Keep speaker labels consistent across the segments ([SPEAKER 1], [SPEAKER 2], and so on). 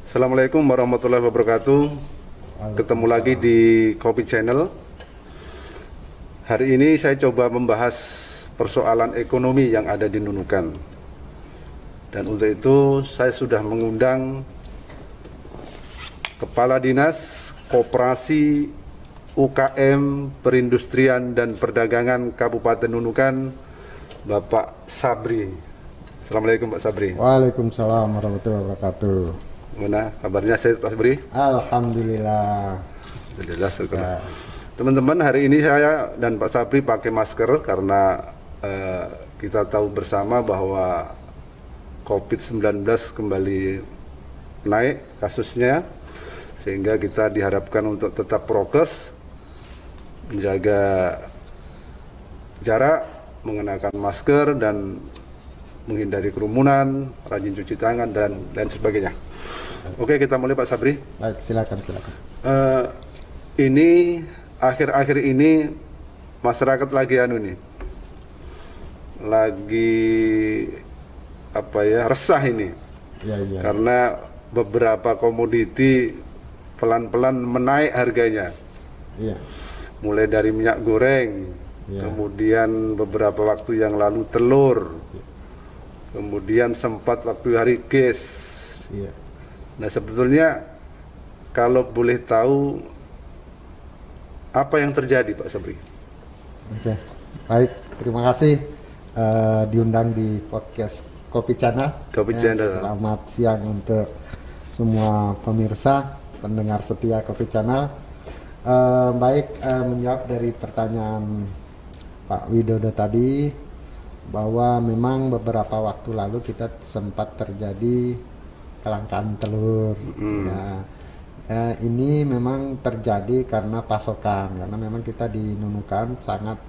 [SPEAKER 1] Assalamualaikum warahmatullahi wabarakatuh. Ketemu lagi di Kopi Channel. Hari ini saya coba membahas persoalan ekonomi yang ada di Nunukan. Dan untuk itu saya sudah mengundang Kepala Dinas Koperasi UKM Perindustrian dan Perdagangan Kabupaten Nunukan, Bapak Sabri. Assalamualaikum Pak Sabri.
[SPEAKER 2] Waalaikumsalam warahmatullahi wabarakatuh.
[SPEAKER 1] Gimana kabarnya Pak Sabri?
[SPEAKER 2] Alhamdulillah.
[SPEAKER 1] Alhamdulillah, syukur. Teman-teman, hari ini saya dan Pak Sabri pakai masker karena kita tahu bersama bahwa COVID-19 kembali naik kasusnya, sehingga kita diharapkan untuk tetap prokes, menjaga jarak, mengenakan masker, dan menghindari kerumunan, rajin cuci tangan, dan lain sebagainya. Oke, kita mulai Pak Sabri.
[SPEAKER 2] Baik, silakan.
[SPEAKER 1] Ini akhir-akhir ini masyarakat lagi resah ini.
[SPEAKER 2] Ya.
[SPEAKER 1] Karena beberapa komoditi pelan-pelan menaik harganya.
[SPEAKER 2] Iya.
[SPEAKER 1] Mulai dari minyak goreng, kemudian beberapa waktu yang lalu telur, kemudian sempat waktu hari gas.
[SPEAKER 2] Iya.
[SPEAKER 1] Nah, sebetulnya kalau boleh tahu apa yang terjadi, Pak Sabri?
[SPEAKER 2] Oke. Baik, terima kasih diundang di podcast Kopi Channel. Selamat siang untuk semua pemirsa, pendengar setia Kopi Channel. Menjawab dari pertanyaan Pak Widodo tadi, bahwa memang beberapa waktu lalu kita sempat terjadi kelangkaan telur. Ini memang terjadi karena pasokan, karena memang kita di Nunukan sangat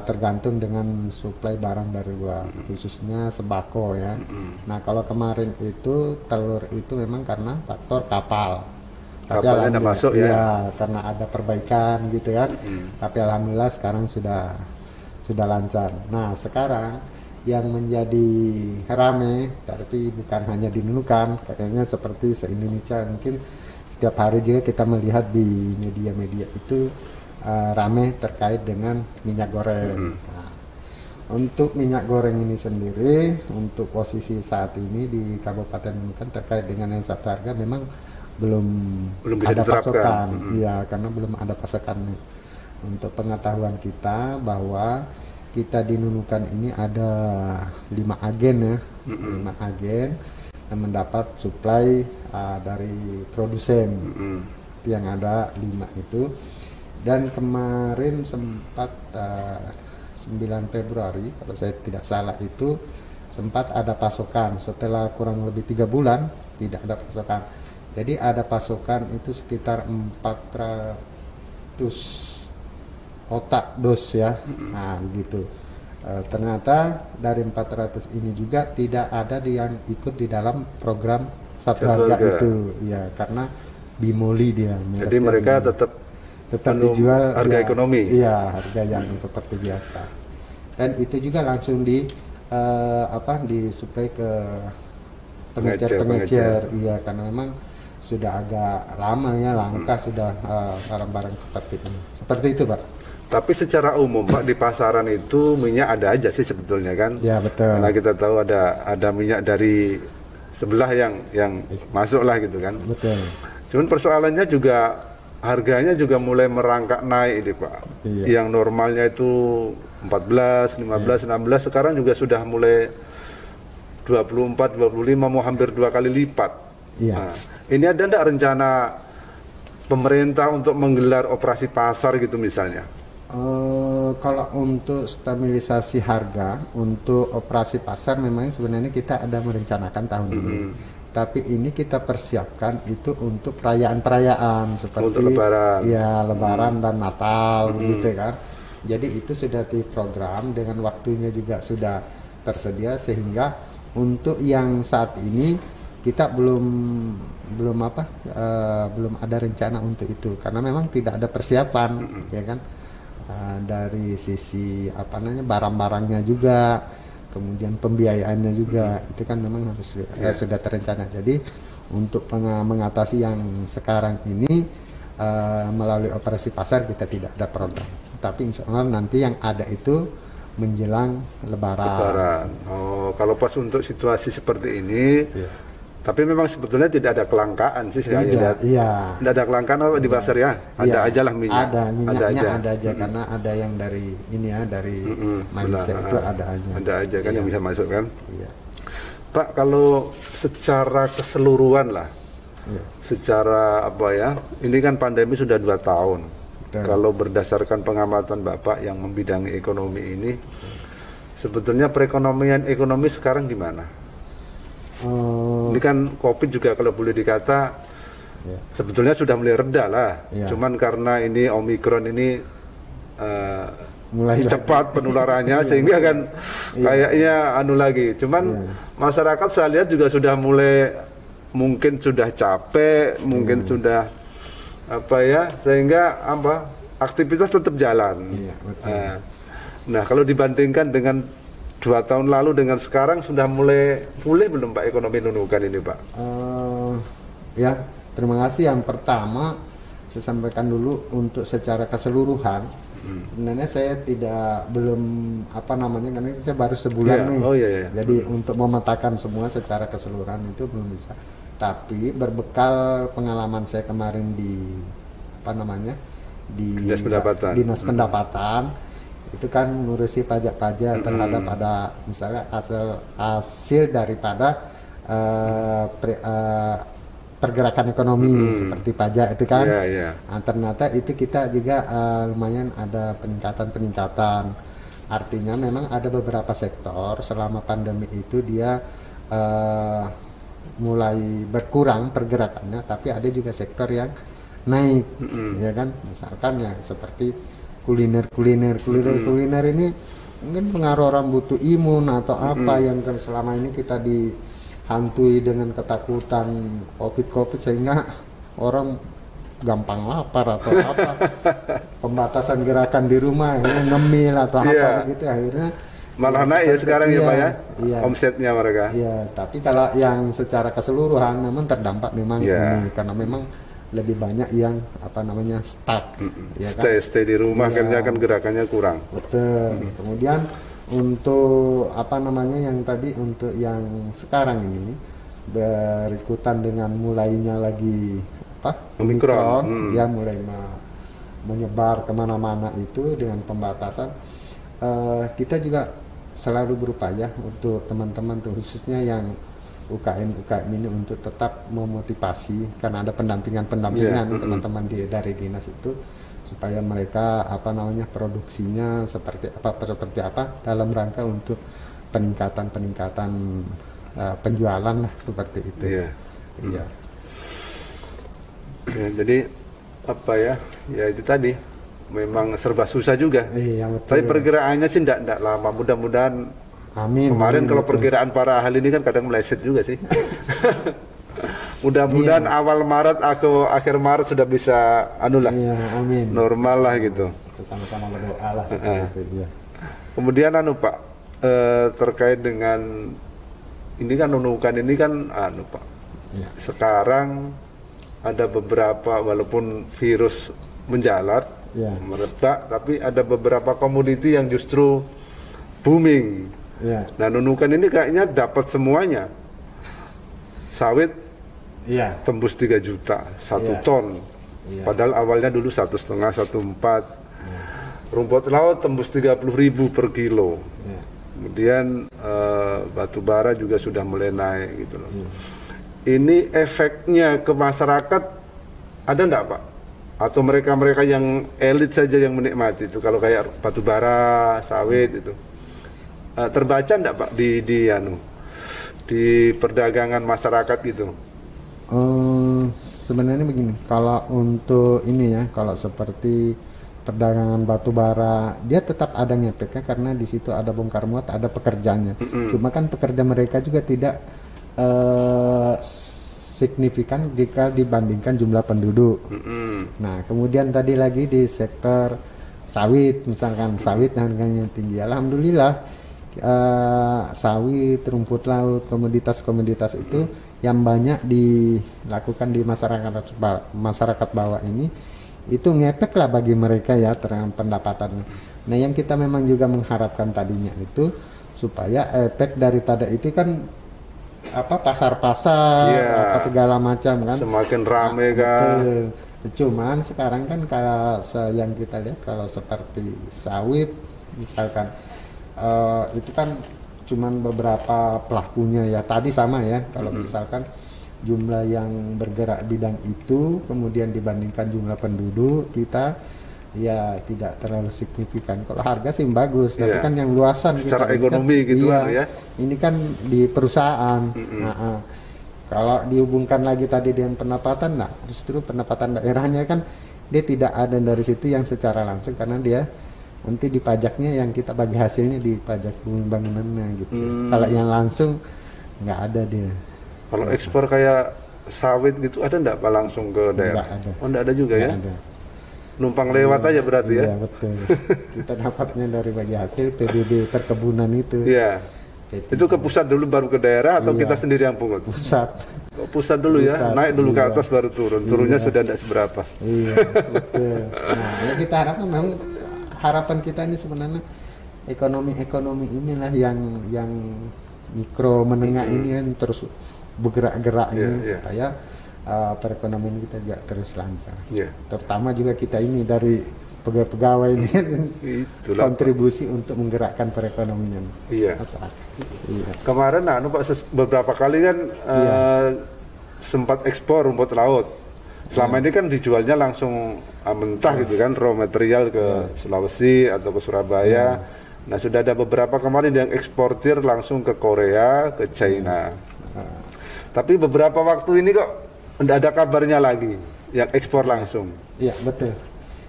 [SPEAKER 2] tergantung dengan suplai barang dari luar, khususnya sembako ya. Nah, kalau kemarin itu telur itu memang karena faktor kapal.
[SPEAKER 1] Kapalnya masuk ya?
[SPEAKER 2] Karena ada perbaikan gitu kan. Tapi alhamdulillah sekarang sudah lancar. Nah, sekarang yang menjadi rame, tapi bukan hanya di Nunukan, kayaknya seperti se-Indonesia, mungkin setiap hari juga kita melihat di media-media itu rame terkait dengan minyak goreng. Nah, untuk minyak goreng ini sendiri, untuk posisi saat ini di Kabupaten Nunukan terkait dengan yang satu harga memang belum
[SPEAKER 1] bisa
[SPEAKER 2] ada
[SPEAKER 1] diterapkan.
[SPEAKER 2] Pasokan. Iya, karena belum ada pasokan. Untuk pengetahuan kita bahwa kita di Nunukan ini ada 5 agen ya, 5 agen yang mendapat suplai dari produsen. Itu yang ada 5 itu. Dan kemarin sempat 9 Februari kalau saya tidak salah itu sempat ada pasokan setelah kurang lebih 3 bulan tidak ada pasokan. Jadi ada pasokan itu sekitar 400 otak dos ya. Nah begitu. Ternyata dari 400 ini juga tidak ada yang ikut di dalam program satu harga itu ya, karena bimoli dia.
[SPEAKER 1] Jadi mereka tetap
[SPEAKER 2] dijual
[SPEAKER 1] harga ekonomi.
[SPEAKER 2] Iya, harga yang seperti biasa. Dan itu juga langsung disuplai ke pengecer. Iya, karena memang sudah agak lama ya langka sudah barang-barang seperti ini. Seperti itu, Pak.
[SPEAKER 1] Tapi secara umum, Pak, di pasaran itu minyak ada aja sih sebetulnya kan?
[SPEAKER 2] Ya, betul.
[SPEAKER 1] Karena kita tahu ada minyak dari sebelah yang masuk lah gitu kan?
[SPEAKER 2] Betul.
[SPEAKER 1] Cuman persoalannya juga harganya juga mulai merangkak naik ini, Pak.
[SPEAKER 2] Iya.
[SPEAKER 1] Yang normalnya itu 14, 15, 16, sekarang juga sudah mulai 24, 25, mau hampir 2 kali lipat.
[SPEAKER 2] Iya.
[SPEAKER 1] Nah, ini ada enggak rencana pemerintah untuk menggelar operasi pasar gitu misalnya?
[SPEAKER 2] Kalau untuk stabilisasi harga, untuk operasi pasar memang sebenarnya kita ada merencanakan tahun ini. Tapi ini kita persiapkan itu untuk perayaan-perayaan seperti
[SPEAKER 1] untuk Lebaran.
[SPEAKER 2] Ya, Lebaran dan Natal gitu kan. Jadi itu sudah diprogram dengan waktunya juga sudah tersedia, sehingga untuk yang saat ini kita belum ada rencana untuk itu karena memang tidak ada persiapan ya kan. Dari sisi barang-barangnya juga, kemudian pembiayaannya juga itu kan memang harus sudah terencana. Jadi untuk mengatasi yang sekarang ini melalui operasi pasar kita tidak ada program. Tapi insya Allah nanti yang ada itu menjelang Lebaran.
[SPEAKER 1] Oh, kalau pas untuk situasi seperti ini,
[SPEAKER 2] Iya.
[SPEAKER 1] tapi memang sebetulnya tidak ada kelangkaan sih saya lihat.
[SPEAKER 2] Iya.
[SPEAKER 1] Tidak ada kelangkaan apa di pasar ya? Ada
[SPEAKER 2] Iya.
[SPEAKER 1] aja lah minyak.
[SPEAKER 2] Ada minyaknya ada aja,
[SPEAKER 1] Mm-mm.
[SPEAKER 2] karena ada yang dari ini ya, dari
[SPEAKER 1] Mm-mm,
[SPEAKER 2] Malaysia
[SPEAKER 1] benar.
[SPEAKER 2] itu ada aja.
[SPEAKER 1] Ada aja kan
[SPEAKER 2] Iya.
[SPEAKER 1] yang bisa masuk kan.
[SPEAKER 2] Iya.
[SPEAKER 1] Pak, kalau secara keseluruhan lah,
[SPEAKER 2] Iya.
[SPEAKER 1] secara apa ya, ini kan pandemi sudah 2 tahun.
[SPEAKER 2] Betul.
[SPEAKER 1] Kalau berdasarkan pengamatan Bapak yang membidangi ekonomi ini, sebetulnya perekonomian ekonomi sekarang gimana? Ini kan COVID juga kalau boleh dikata
[SPEAKER 2] Iya.
[SPEAKER 1] sebetulnya sudah mulai reda lah.
[SPEAKER 2] Iya.
[SPEAKER 1] Cuman karena ini Omikron ini
[SPEAKER 2] Mulai
[SPEAKER 1] cepat penularannya sehingga kan kayaknya anu lagi. Cuman masyarakat saya lihat juga sudah mulai mungkin sudah capek, mungkin sudah apa ya, sehingga apa aktivitas tetap jalan.
[SPEAKER 2] Iya, betul.
[SPEAKER 1] Nah, kalau dibandingkan dengan 2 tahun lalu dengan sekarang sudah mulai pulih belum Pak ekonomi Nunukan ini Pak?
[SPEAKER 2] Ya, terima kasih. Yang pertama saya sampaikan dulu untuk secara keseluruhan. Sebenarnya saya belum karena saya baru sebulan
[SPEAKER 1] Iya.
[SPEAKER 2] nih.
[SPEAKER 1] Oh, iya, iya.
[SPEAKER 2] Jadi untuk memetakan semua secara keseluruhan itu belum bisa. Tapi berbekal pengalaman saya kemarin di di
[SPEAKER 1] Dinas Pendapatan.
[SPEAKER 2] Dinas Pendapatan, itu kan ngurusi pajak-pajak terhadap ada misalnya hasil daripada pergerakan ekonomi seperti pajak itu kan.
[SPEAKER 1] Iya, iya.
[SPEAKER 2] Nah, ternyata itu kita juga lumayan ada peningkatan. Artinya memang ada beberapa sektor selama pandemi itu dia mulai berkurang pergerakannya, tapi ada juga sektor yang naik, ya kan? Misalkan ya seperti kuliner ini mungkin pengaruh orang butuh imun atau apa yang kan selama ini kita dihantui dengan ketakutan COVID sehingga orang gampang lapar atau apa, pembatasan gerakan di rumah ngemil atau apa begitu, akhirnya
[SPEAKER 1] Malah naik ya sekarang ya Pak ya,
[SPEAKER 2] iya.
[SPEAKER 1] omsetnya mereka.
[SPEAKER 2] Iya, tapi kalau yang secara keseluruhan memang terdampak memang ini, karena memang lebih banyak yang stuck, ya kan?
[SPEAKER 1] Stay di rumah kerja kan gerakannya kurang.
[SPEAKER 2] Betul. Kemudian untuk yang tadi untuk yang sekarang ini berikutan dengan mulainya lagi
[SPEAKER 1] Omikron,
[SPEAKER 2] ya mulai menyebar kemana-mana itu dengan pembatasan, kita juga selalu berupaya untuk teman-teman khususnya yang UKM ini untuk tetap memotivasi, karena ada pendampingan teman-teman dari dinas itu supaya mereka produksinya seperti apa dalam rangka untuk peningkatan penjualan lah, seperti itu. Iya.
[SPEAKER 1] Ya, jadi ya itu tadi memang serba susah juga.
[SPEAKER 2] Iya, betul.
[SPEAKER 1] Tapi perkiraannya sih enggak lama, mudah-mudahan.
[SPEAKER 2] Amin.
[SPEAKER 1] Kemarin kalau perkiraan para ahli ini kan kadang meleset juga sih. Mudah-mudahan awal Maret atau akhir Maret sudah bisa
[SPEAKER 2] Iya, amin.
[SPEAKER 1] normal lah gitu.
[SPEAKER 2] Sama-sama berdoa lah seperti itu. Iya.
[SPEAKER 1] Kemudian Pak, terkait dengan ini kan Nunukan ini kan Pak.
[SPEAKER 2] Iya.
[SPEAKER 1] Sekarang ada beberapa, walaupun virus menjalar, merebak, tapi ada beberapa komoditi yang justru booming. Nah, Nunukan ini kayaknya dapat semuanya. Sawit tembus 3 juta 1 ton, padahal awalnya dulu 1,5, 1,4. Rumput laut tembus 30.000 per kilo. Kemudian batu bara juga sudah mulai naik gitu loh. Ini efeknya ke masyarakat ada enggak Pak? Atau mereka-mereka yang elit saja yang menikmati itu, kalau kayak batu bara, sawit itu terbaca enggak Pak di perdagangan masyarakat gitu?
[SPEAKER 2] Sebenarnya begini, kalau untuk ini ya, kalau seperti perdagangan batu bara, dia tetap ada ngepeknya karena di situ ada bongkar muat, ada pekerjanya. Cuma kan pekerja mereka juga tidak signifikan jika dibandingkan jumlah penduduk. Nah, kemudian tadi lagi di sektor sawit, misalkan sawit harganya tinggi, alhamdulillah sawit, rumput laut, komoditas-komoditas itu yang banyak dilakukan di masyarakat bawah ini itu ngefek lah bagi mereka ya terhadap pendapatannya. Nah yang kita memang juga mengharapkan tadinya itu supaya efek daripada itu kan apa pasar-pasar apa segala macam kan
[SPEAKER 1] semakin rame kan.
[SPEAKER 2] Cuman sekarang kan kalau yang kita lihat kalau seperti sawit misalkan itu kan cuman beberapa pelakunya ya tadi sama ya kalau misalkan jumlah yang bergerak bidang itu kemudian dibandingkan jumlah penduduk kita ya tidak terlalu signifikan. Kalau harga sih bagus tapi kan yang luasan
[SPEAKER 1] secara
[SPEAKER 2] kita,
[SPEAKER 1] ekonomi kan, gitu
[SPEAKER 2] iya,
[SPEAKER 1] ya
[SPEAKER 2] ini kan di perusahaan. Kalau dihubungkan lagi tadi dengan pendapatan, nah justru pendapatan daerahnya kan dia tidak ada dari situ yang secara langsung karena dia nanti di pajaknya yang kita bagi hasilnya di pajak bangunannya gitu. Kalau yang langsung nggak ada dia.
[SPEAKER 1] Kalau ekspor kayak sawit gitu ada nggak Pak langsung ke daerah?
[SPEAKER 2] Nggak ada.
[SPEAKER 1] Oh nggak ada juga
[SPEAKER 2] Nggak
[SPEAKER 1] ya?
[SPEAKER 2] ada.
[SPEAKER 1] Numpang lewat aja berarti ya?
[SPEAKER 2] Iya betul. Kita dapatnya dari bagi hasil PBB perkebunan itu.
[SPEAKER 1] Iya. Itu ke pusat dulu baru ke daerah atau kita sendiri yang pungut?
[SPEAKER 2] Pusat.
[SPEAKER 1] Oh, pusat dulu ya, naik dulu ke atas baru turun. Turunnya sudah tidak seberapa.
[SPEAKER 2] Iya betul. Nah ya kita harapkan memang harapan kita ini sebenarnya ekonomi inilah yang mikro menengah ini kan terus bergerak-geraknya supaya perekonomian kita juga terus lancar. Terutama juga kita ini dari pegawai ini kan kontribusi untuk menggerakkan perekonomian masyarakat.
[SPEAKER 1] Kemarin Pak beberapa kali kan sempat ekspor rumput laut. Selama ini kan dijualnya langsung mentah gitu kan, raw material ke Sulawesi atau ke Surabaya. Nah sudah ada beberapa kemarin yang eksportir langsung ke Korea, ke China. Tapi beberapa waktu ini kok tidak ada kabarnya lagi yang ekspor langsung.
[SPEAKER 2] Iya betul.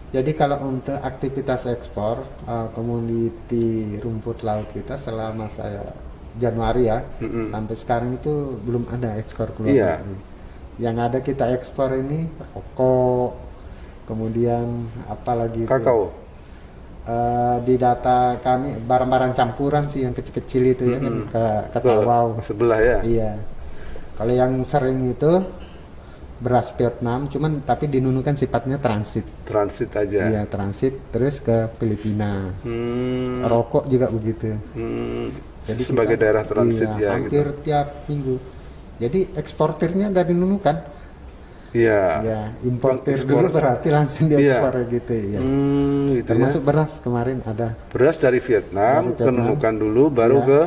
[SPEAKER 2] Jadi kalau untuk aktivitas ekspor komoditi rumput laut kita selama saya Januari ya sampai sekarang itu belum ada ekspor keluar negeri. Yang ada kita ekspor ini rokok, kemudian apalagi
[SPEAKER 1] kakao.
[SPEAKER 2] Di data kami barang-barang campuran sih yang kecil-kecil itu ya kan ke Tawau
[SPEAKER 1] sebelah ya.
[SPEAKER 2] Iya. Kalau yang sering itu beras Vietnam, cuman tapi dinunukan sifatnya transit. Transit aja. Iya transit terus ke Filipina. Rokok juga begitu. Jadi
[SPEAKER 1] sebagai kita, daerah transit ya.
[SPEAKER 2] Hampir gitu. Tiap minggu. Jadi eksportirnya nggak dinunukan.
[SPEAKER 1] Iya.
[SPEAKER 2] Ya, importir dulu berarti langsung diekspor gitu ya. Gitu termasuk beras kemarin ada.
[SPEAKER 1] Beras dari Vietnam, kenunukan dulu baru ke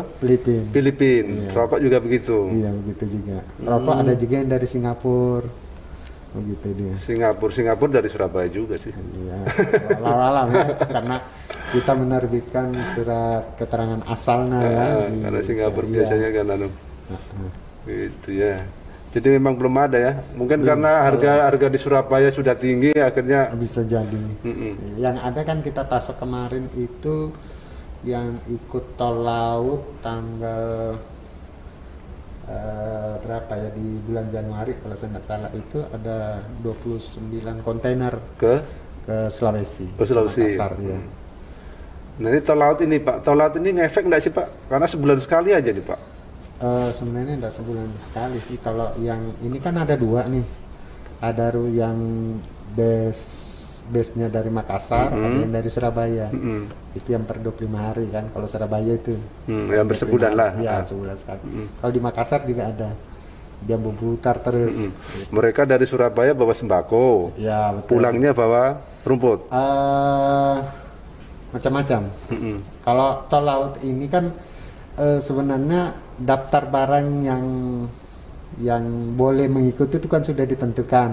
[SPEAKER 1] Filipina. Rokok juga begitu.
[SPEAKER 2] Iya, begitu juga. Rokok ada juga yang dari Singapura. Begitu dia.
[SPEAKER 1] Singapura dari Surabaya juga sih.
[SPEAKER 2] Iya. Alam ya, karena kita menerbitkan surat keterangan asalnya ya.
[SPEAKER 1] Karena Singapura biasanya kan gitu ya. Jadi memang belum ada ya. Mungkin karena harga di Surabaya sudah tinggi akhirnya
[SPEAKER 2] bisa jadi. Yang ada kan kita pasok kemarin itu yang ikut tol laut tanggal berapa ya di bulan Januari kalau saya nggak salah itu ada 29 kontainer ke Sulawesi. Ke Sulawesi. Makassar, ya.
[SPEAKER 1] Nah ini tol laut ini Pak, tol laut ini ngefek nggak sih Pak? Karena sebulan sekali aja nih Pak.
[SPEAKER 2] Sebenarnya tidak sebulan sekali sih. Kalau yang ini kan ada dua nih, ada yang base-nya dari Makassar, ada yang dari Surabaya. Itu yang per 25 hari kan. Kalau Surabaya itu
[SPEAKER 1] yang bersebulan lah.
[SPEAKER 2] Iya, sebulan sekali. Kalau di Makassar juga ada. Dia berputar terus.
[SPEAKER 1] Mereka dari Surabaya bawa sembako.
[SPEAKER 2] Ya, betul.
[SPEAKER 1] Pulangnya bawa rumput.
[SPEAKER 2] Macam-macam. Kalau tol laut ini kan sebenarnya daftar barang yang boleh mengikuti itu kan sudah ditentukan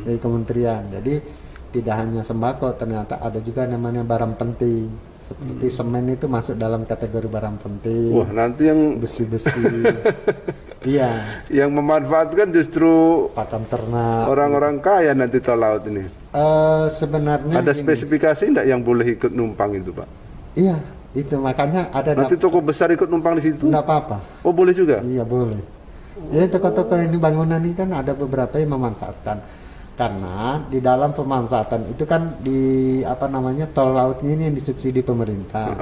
[SPEAKER 2] dari kementerian. Jadi tidak hanya sembako, ternyata ada juga namanya barang penting. Seperti semen itu masuk dalam kategori barang penting.
[SPEAKER 1] Wah, nanti yang
[SPEAKER 2] besi-besi. Iya.
[SPEAKER 1] Yang memanfaatkan justru
[SPEAKER 2] pakan ternak.
[SPEAKER 1] Orang-orang kaya nanti tol laut ini.
[SPEAKER 2] Sebenarnya
[SPEAKER 1] ada spesifikasi enggak yang boleh ikut numpang itu, Pak?
[SPEAKER 2] Iya, itu makanya ada.
[SPEAKER 1] Nanti toko besar ikut numpang di situ?
[SPEAKER 2] Enggak apa-apa.
[SPEAKER 1] Oh, boleh juga?
[SPEAKER 2] Iya, boleh. Ya, toko-toko ini bangunan ini kan ada beberapa yang memanfaatkan. Karena di dalam pemanfaatan itu kan di tol lautnya ini yang disubsidi pemerintah.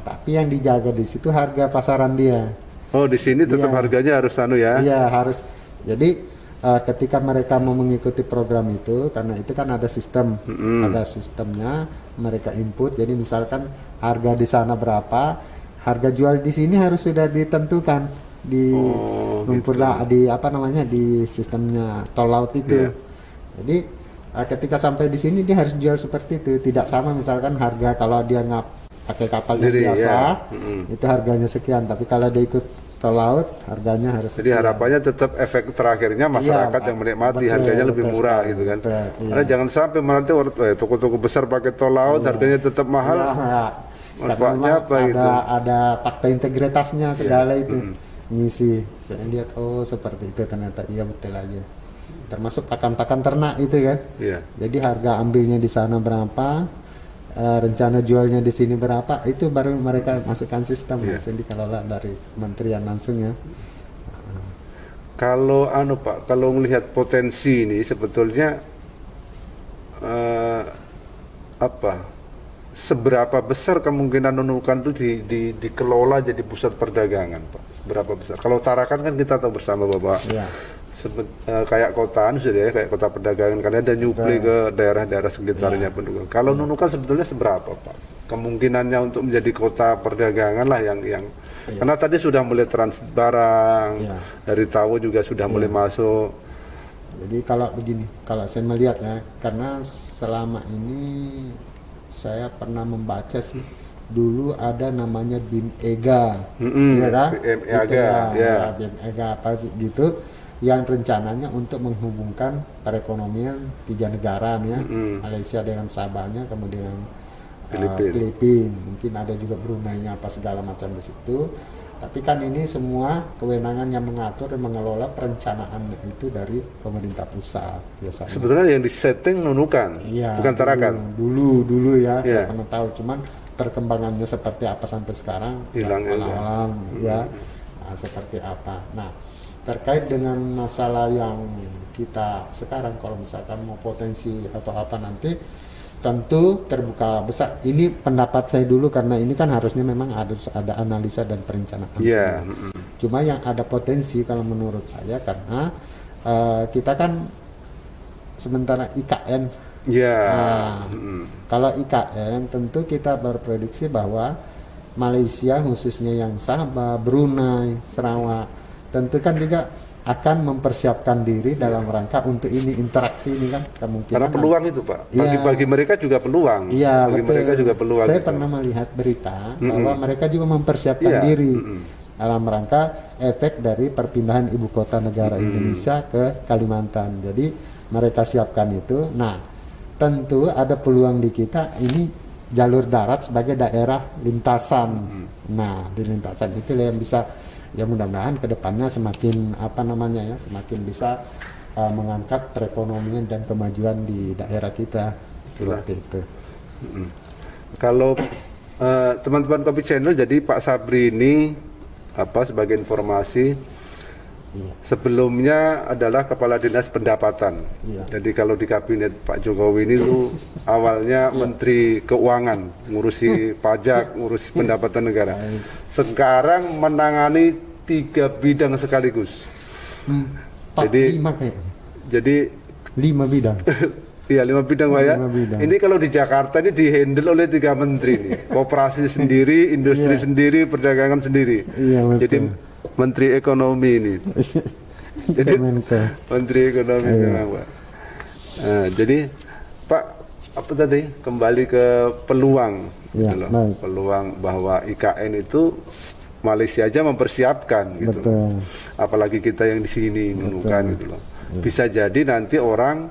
[SPEAKER 2] Tapi yang dijaga di situ harga pasaran dia.
[SPEAKER 1] Oh, di sini tetap harganya harus ya?
[SPEAKER 2] Iya, harus. Jadi ketika mereka mau mengikuti program itu, karena itu kan ada sistem, ada sistemnya, mereka input. Jadi misalkan harga di sana berapa, harga jual di sini harus sudah ditentukan di di apa namanya, di sistemnya tol laut itu. Jadi ketika sampai di sini dia harus jual seperti itu, tidak sama misalkan harga kalau dia nggak pakai kapal yang biasa itu harganya sekian, tapi kalau dia ikut tol laut harganya harus
[SPEAKER 1] jadi sekian. Harapannya tetap efek terakhirnya masyarakat yang menikmati, harganya lebih murah gitu kan. Karena jangan sampai nanti toko-toko besar pakai tol laut harganya tetap mahal. Manfaatnya apa gitu?
[SPEAKER 2] Ada fakta integritasnya segala itu ngisi. Saya lihat seperti itu, ternyata iya betul aja. Termasuk pakan-pakan ternak itu kan. Jadi harga ambilnya di sana berapa, rencana jualnya di sini berapa, itu baru mereka masukkan sistem langsung dikelola dari kementerian langsung ya.
[SPEAKER 1] Kalau Pak, kalau melihat potensi ini sebetulnya seberapa besar kemungkinan Nunukan itu dikelola jadi pusat perdagangan, Pak? Seberapa besar? Kalau Tarakan kan kita tahu bersama Bapak. Kayak kotaan sudah ya, kayak kota perdagangan, karena ada nyupli ke daerah-daerah sekitarnya penduduk. Kalau Nunukan sebetulnya seberapa, Pak? Kemungkinannya untuk menjadi kota perdagangan lah yang karena tadi sudah mulai transit barang, dari Tawo juga sudah mulai masuk.
[SPEAKER 2] Jadi kalau begini, kalau saya melihat ya, karena selama ini saya pernah membaca sih, dulu ada namanya BIM-EGA, ya kan? BIM-EGA apa gitu, yang rencananya untuk menghubungkan perekonomian 3 negara ya, Malaysia dengan Sabahnya, kemudian Filipina, mungkin ada juga Brunei apa segala macam di situ. Tapi kan ini semua kewenangan yang mengatur dan mengelola perencanaan itu dari pemerintah pusat biasanya. Sebetulnya
[SPEAKER 1] yang disetting Nunukan, bukan Tarakan.
[SPEAKER 2] Dulu ya, saya pernah tahu, cuman perkembangannya seperti apa sampai sekarang
[SPEAKER 1] hilang
[SPEAKER 2] ya. Seperti apa. Nah, terkait dengan masalah yang kita sekarang, kalau misalkan mau potensi atau apa nanti, tentu terbuka besar. Ini pendapat saya dulu, karena ini kan harusnya memang harus ada analisa dan perencanaan. Cuma yang ada potensi kalau menurut saya, karena kita kan sementara IKN. Kalau IKN tentu kita berprediksi bahwa Malaysia khususnya yang Sabah, Brunei, Sarawak tentu kan juga akan mempersiapkan diri dalam rangka untuk ini, interaksi ini kan kemungkinan.
[SPEAKER 1] Karena peluang itu, Pak. Bagi mereka juga peluang. Bagi mereka juga peluang.
[SPEAKER 2] Saya pernah melihat berita bahwa mereka juga mempersiapkan diri dalam rangka efek dari perpindahan ibu kota negara Indonesia ke Kalimantan. Jadi mereka siapkan itu. Nah, tentu ada peluang di kita ini jalur darat sebagai daerah lintasan. Nah, di lintasan itu yang bisa, ya mudah-mudahan kedepannya semakin semakin bisa mengangkat perekonomian dan kemajuan di daerah kita seperti itu.
[SPEAKER 1] Kalau teman-teman Kopi Channel, jadi Pak Sabri ini sebagai informasi sebelumnya adalah Kepala Dinas Pendapatan. Jadi kalau di kabinet Pak Jokowi ini tuh awalnya Menteri Keuangan, ngurusi pajak, ngurusi pendapatan negara. Sekarang menangani 3 bidang sekaligus.
[SPEAKER 2] 5
[SPEAKER 1] jadi
[SPEAKER 2] 5 bidang.
[SPEAKER 1] Iya, 5 bidang, Pak ya. Ini kalau di Jakarta ini dihandle oleh 3 menteri nih. Koperasi sendiri, industri sendiri, perdagangan sendiri. Jadi Menteri Ekonomi ini. Jadi Menteri Ekonomi memang, Pak. Nah, jadi Pak, apa tadi, kembali ke peluang peluang bahwa IKN itu Malaysia aja mempersiapkan gitu. Apalagi kita yang di sini Nunukan gitu loh. Bisa jadi nanti orang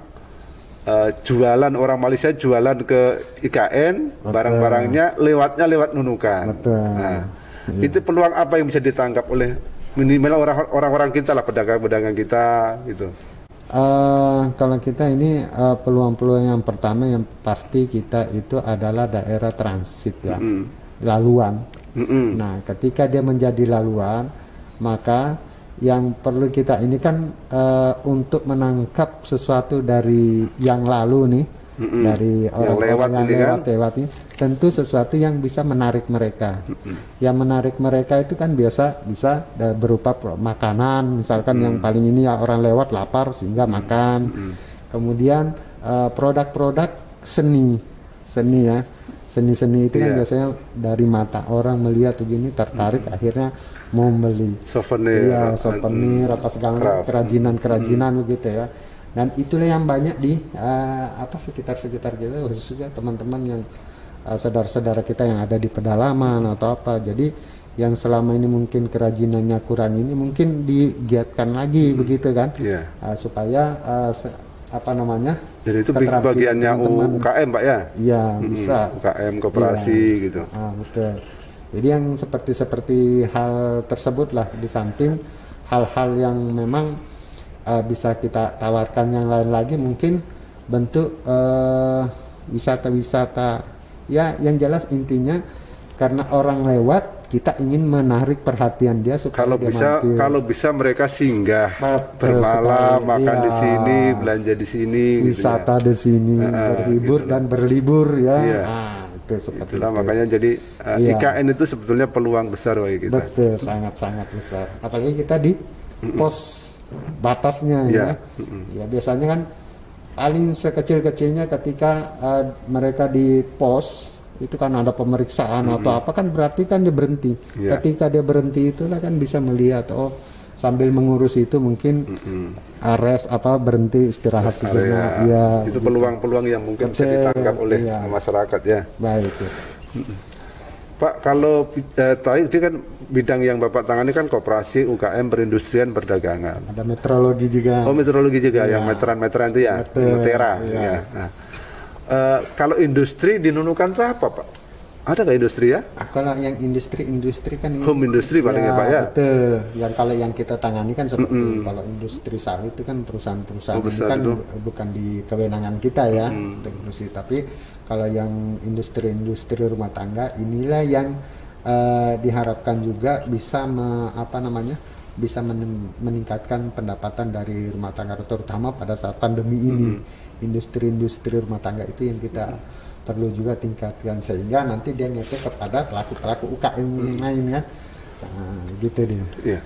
[SPEAKER 1] jualan, orang Malaysia jualan ke IKN, barang-barangnya lewatnya lewat Nunukan. Nah, itu peluang apa yang bisa ditangkap oleh minimal orang-orang kita lah, pedagang-pedagang kita gitu.
[SPEAKER 2] Kalau kita ini peluang-peluang yang pertama yang pasti kita itu adalah daerah transit ya, laluan. Nah, ketika dia menjadi laluan, maka yang perlu kita ini kan untuk menangkap sesuatu dari yang lalu nih, dari orang-orang yang lewat ini, tentu sesuatu yang bisa menarik mereka. Yang menarik mereka itu kan bisa berupa makanan, misalkan yang paling ini ya orang lewat lapar sehingga makan. Kemudian produk-produk seni ya, seni itu kan biasanya dari mata orang melihat begini tertarik, akhirnya mau beli
[SPEAKER 1] souvenir,
[SPEAKER 2] souvenir apa segala kerajinan begitu ya. Dan itulah yang banyak di sekitar kita, khususnya teman-teman yang saudara-saudara kita yang ada di pedalaman atau apa. Jadi yang selama ini mungkin kerajinannya kurang ini mungkin digiatkan lagi begitu kan, supaya
[SPEAKER 1] jadi itu bagiannya UKM Pak ya?
[SPEAKER 2] Iya, bisa.
[SPEAKER 1] UKM koperasi gitu.
[SPEAKER 2] Betul. Jadi yang seperti hal tersebut lah, di samping hal-hal yang memang bisa kita tawarkan yang lain lagi, mungkin bentuk wisata-wisata ya, yang jelas intinya karena orang lewat kita ingin menarik perhatian dia supaya
[SPEAKER 1] kalau bisa mereka singgah bermalam, makan di sini, belanja di sini,
[SPEAKER 2] wisata di sini, berhibur dan berlibur ya. Itu seperti
[SPEAKER 1] itulah, makanya jadi IKN itu sebetulnya peluang besar bagi kita.
[SPEAKER 2] Betul, sangat-sangat besar. Apalagi kita di pos batasnya ya. Ya biasanya kan paling sekecil-kecilnya ketika mereka di pos itu kan ada pemeriksaan atau apa, kan berarti kan dia berhenti. Ketika dia berhenti itulah kan bisa melihat, sambil mengurus itu mungkin rest berhenti istirahat sejenak ya.
[SPEAKER 1] Itu peluang-peluang yang mungkin bisa ditangkap oleh masyarakat ya.
[SPEAKER 2] Baik.
[SPEAKER 1] Pak, kalau tadi kan bidang yang Bapak tangani kan koperasi, UKM, perindustrian, perdagangan.
[SPEAKER 2] Ada meteorologi juga.
[SPEAKER 1] Meteorologi juga, yang meteran-meteran itu ya, metera. Ya. Nah, kalau industri di Nunukan itu apa Pak? Ada nggak industri ya?
[SPEAKER 2] Kalau yang industri kan ini,
[SPEAKER 1] home industry paling ya Pak ya?
[SPEAKER 2] Betul. Kalau yang kita tangani kan seperti kalau industri sawit itu kan perusahaan-perusahaan ini kan bukan di kewenangan kita ya untuk industri, tapi kalau yang industri rumah tangga inilah yang diharapkan juga bisa bisa meningkatkan pendapatan dari rumah tangga, terutama pada saat pandemi ini. Industri rumah tangga itu yang kita perlu juga tingkatkan, sehingga nanti dia ngefek kepada pelaku-pelaku UKM yang lain ya. Gitu dia. Iya.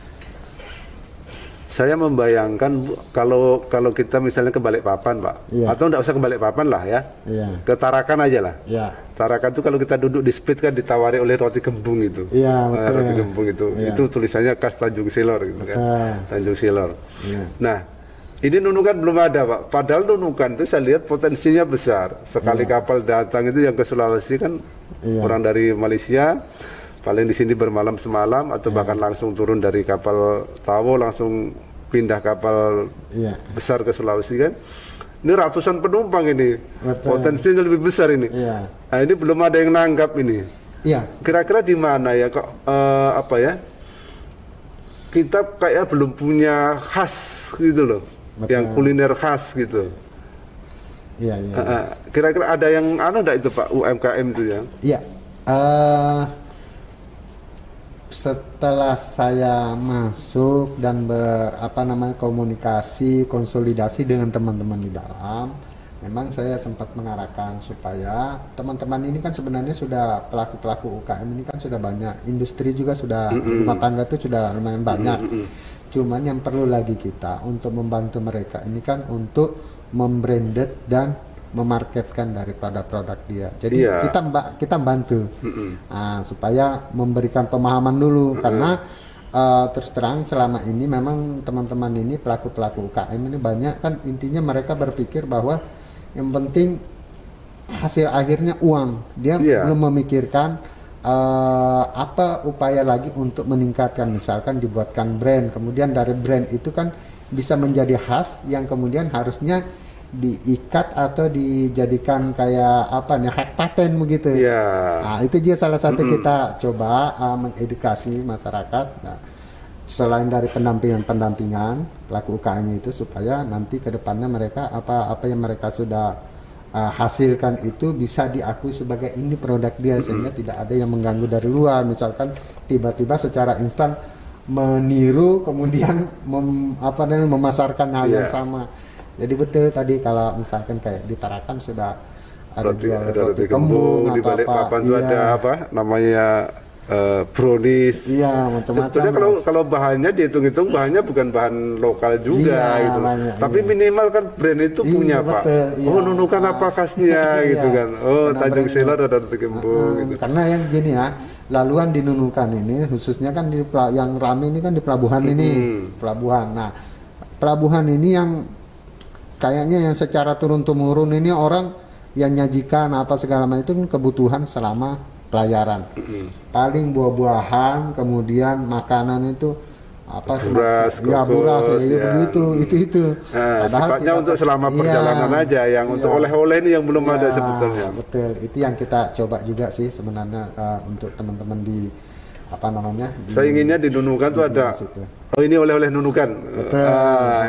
[SPEAKER 1] Saya membayangkan kalau kita misalnya ke Balikpapan Pak, atau enggak usah ke Balikpapan lah ya, ke Tarakan aja lah. Tarakan itu kalau kita duduk di speed kan ditawari oleh roti gembung itu. Roti gembung itu tulisannya khas Tanjung Silor gitu kan, Tanjung Silor. Nah, ini Nunukan belum ada Pak, padahal Nunukan itu saya lihat potensinya besar. Sekali kapal datang itu yang ke Sulawesi kan orang dari Malaysia, paling di sini bermalam semalam atau bahkan langsung turun dari kapal Tawo langsung pindah kapal besar ke Sulawesi kan. Ini ratusan penumpang ini. Potensinya lebih besar ini. Nah, ini belum ada yang nanggap ini. Kira-kira di mana ya kok kita kayak belum punya khas gitu loh. Yang kuliner khas gitu. Kira-kira ada yang enggak itu Pak, UMKM itu ya?
[SPEAKER 2] Setelah saya masuk dan komunikasi, konsolidasi dengan teman-teman di dalam, memang saya sempat mengarahkan supaya teman-teman ini kan sebenarnya sudah pelaku-pelaku UKM ini kan sudah banyak, industri juga sudah, rumah tangga itu sudah lumayan banyak. Cuman yang perlu lagi kita untuk membantu mereka ini kan untuk membranded dan memarketkan daripada produk dia. Jadi kita bantu supaya memberikan pemahaman dulu, karena terus terang selama ini memang teman-teman ini pelaku-pelaku UKM ini banyak kan intinya mereka berpikir bahwa yang penting hasil akhirnya uang. Dia belum memikirkan apa upaya lagi untuk meningkatkan, misalkan dibuatkan brand, kemudian dari brand itu kan bisa menjadi khas yang kemudian harusnya diikat atau dijadikan kayak hak paten begitu. Nah, itu juga salah satu kita coba mengedukasi masyarakat. Nah, selain dari pendampingan pelaku UKM itu supaya nanti ke depannya mereka apa yang mereka sudah hasilkan itu bisa diakui sebagai ini produk dia, sehingga tidak ada yang mengganggu dari luar, misalkan tiba-tiba secara instan meniru kemudian memasarkan hal yang sama. Jadi betul tadi kalau misalkan kayak di Tarakan sudah ada jual
[SPEAKER 1] ada
[SPEAKER 2] roti kembung,
[SPEAKER 1] di balik papan itu ada apa namanya brownies.
[SPEAKER 2] Iya, macam-macam.
[SPEAKER 1] Sebetulnya kalau bahannya dihitung-hitung bahannya bukan bahan lokal juga
[SPEAKER 2] Iya,
[SPEAKER 1] gitu.
[SPEAKER 2] banyak,
[SPEAKER 1] Tapi minimal kan brand itu
[SPEAKER 2] Iya,
[SPEAKER 1] punya Pak.
[SPEAKER 2] betul, iya.
[SPEAKER 1] Oh, Nunukan apa khasnya gitu kan. Oh,
[SPEAKER 2] Karena
[SPEAKER 1] Tanjung
[SPEAKER 2] brandnya.
[SPEAKER 1] Selor ada roti kembung gitu.
[SPEAKER 2] Karena yang gini ya, laluan di Nunukan ini khususnya kan yang rame ini kan di pelabuhan ini, pelabuhan. Nah, pelabuhan ini yang kayaknya yang secara turun-temurun ini orang yang nyajikan apa segala macam itu kan kebutuhan selama pelayaran. Paling buah-buahan, kemudian makanan itu apa
[SPEAKER 1] Buras,
[SPEAKER 2] ya
[SPEAKER 1] kokos,
[SPEAKER 2] buras ya,
[SPEAKER 1] ya.
[SPEAKER 2] begitu itu.
[SPEAKER 1] Nah,
[SPEAKER 2] Padahal
[SPEAKER 1] sifatnya
[SPEAKER 2] kita-
[SPEAKER 1] untuk selama
[SPEAKER 2] iya,
[SPEAKER 1] perjalanan aja, yang untuk oleh-oleh ini yang belum
[SPEAKER 2] iya,
[SPEAKER 1] ada sebetulnya.
[SPEAKER 2] Betul, itu yang kita coba juga sih sebenarnya untuk teman-teman di apa namanya?
[SPEAKER 1] Saya inginnya di Nunukan tuh ada.
[SPEAKER 2] situ.
[SPEAKER 1] Oh, ini oleh-oleh Nunukan.
[SPEAKER 2] Betul.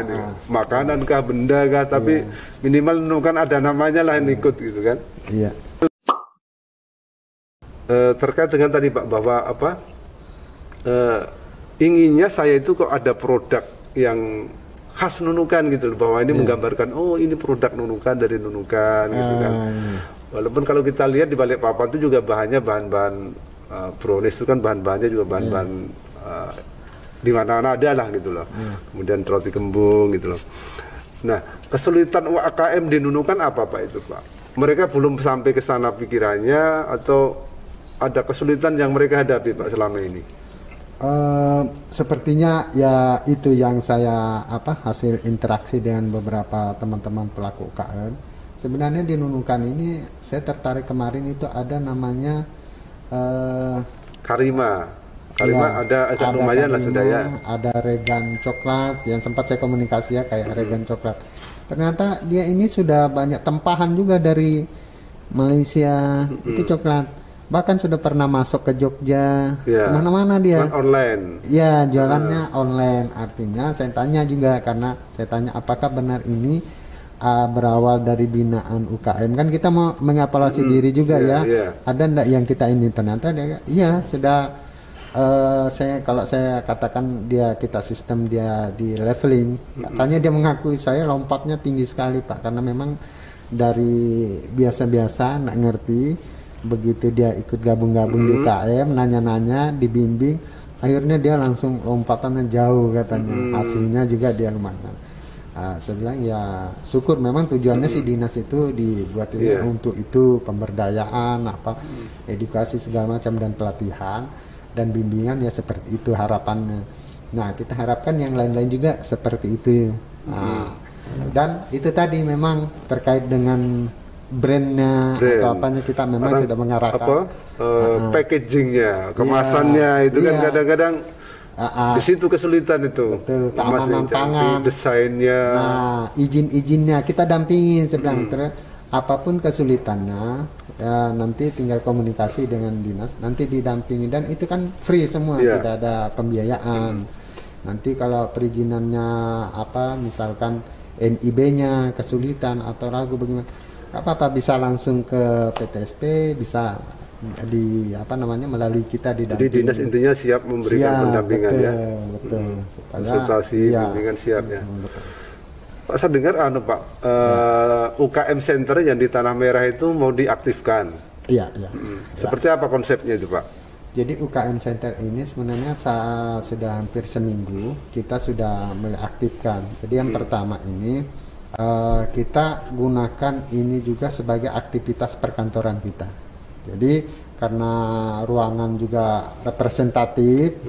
[SPEAKER 1] Ini makanan kah, benda kah, tapi minimal Nunukan ada namanya lah yang ikut gitu kan.
[SPEAKER 2] Iya.
[SPEAKER 1] Terkait dengan tadi Pak bahwa apa inginnya saya itu kok ada produk yang khas Nunukan gitu loh, bahwa ini menggambarkan oh ini produk Nunukan dari Nunukan gitu kan. Walaupun kalau kita lihat di balik papan itu juga bahannya bahan-bahan brownies itu kan bahan-bahannya juga bahan-bahan di mana-mana ada lah gitu loh. Kemudian roti kembung gitu loh. Nah, kesulitan UKM di Nunukan apa Pak itu Pak? Mereka belum sampai ke sana pikirannya atau ada kesulitan yang mereka hadapi Pak selama ini?
[SPEAKER 2] Sepertinya ya itu yang saya hasil interaksi dengan beberapa teman-teman pelaku UKM. Sebenarnya di Nunukan ini saya tertarik kemarin itu ada namanya
[SPEAKER 1] Karima
[SPEAKER 2] ya,
[SPEAKER 1] ada lumayan lah
[SPEAKER 2] Karima,
[SPEAKER 1] sudah ya.
[SPEAKER 2] ada Regan coklat yang sempat saya komunikasi ya kayak Regan coklat. Ternyata dia ini sudah banyak tempahan juga dari Malaysia itu coklat. Bahkan sudah pernah masuk ke Jogja,
[SPEAKER 1] Ya.
[SPEAKER 2] kemana-mana dia.
[SPEAKER 1] Online.
[SPEAKER 2] Ya, jualannya online. Artinya saya tanya juga karena saya tanya apakah benar ini berawal dari binaan UKM. Kan kita mau mengevaluasi diri juga ya. Ada enggak yang kita ini? Ternyata dia iya sudah kalau saya katakan kita sistem dia di leveling. Katanya dia mengakui saya lompatnya tinggi sekali, Pak, karena memang dari biasa-biasa enggak ngerti. Begitu dia ikut gabung-gabung di UKM, nanya-nanya, dibimbing, akhirnya dia langsung lompatannya jauh katanya. Hasilnya juga dia lumayan. Saya bilang ya syukur, memang tujuannya si dinas itu dibuat ini untuk itu pemberdayaan, edukasi segala macam dan pelatihan dan bimbingan ya seperti itu harapannya. Nah kita harapkan yang lain-lain juga seperti itu. Dan itu tadi memang terkait dengan brandnya atau apanya kita memang sudah mengarahkan
[SPEAKER 1] packagingnya, kemasannya itu kan kadang-kadang di situ kesulitan itu.
[SPEAKER 2] Betul, keamanan pangan,
[SPEAKER 1] desainnya.
[SPEAKER 2] Nah, izin-izinnya kita dampingi sebenarnya. Terus apapun kesulitannya ya nanti tinggal komunikasi dengan dinas, nanti didampingi dan itu kan free semua, tidak ada pembiayaan. Nanti kalau perizinannya misalkan NIB-nya kesulitan atau ragu bagaimana, apa bisa langsung ke PTSP, bisa melalui kita didampingi.
[SPEAKER 1] Jadi dinas intinya siap memberikan pendampingan,
[SPEAKER 2] betul,
[SPEAKER 1] ya.
[SPEAKER 2] Betul.
[SPEAKER 1] Konsultasi, bimbingan siap ya.
[SPEAKER 2] Betul.
[SPEAKER 1] Pak, saya dengar Pak, UKM Center yang di Tanah Merah itu mau diaktifkan.
[SPEAKER 2] Iya.
[SPEAKER 1] Seperti apa konsepnya itu Pak?
[SPEAKER 2] Jadi UKM Center ini sebenarnya sudah hampir seminggu kita sudah mulai aktifkan. Jadi yang pertama ini kita gunakan ini juga sebagai aktivitas perkantoran kita. Jadi karena ruangan juga representatif,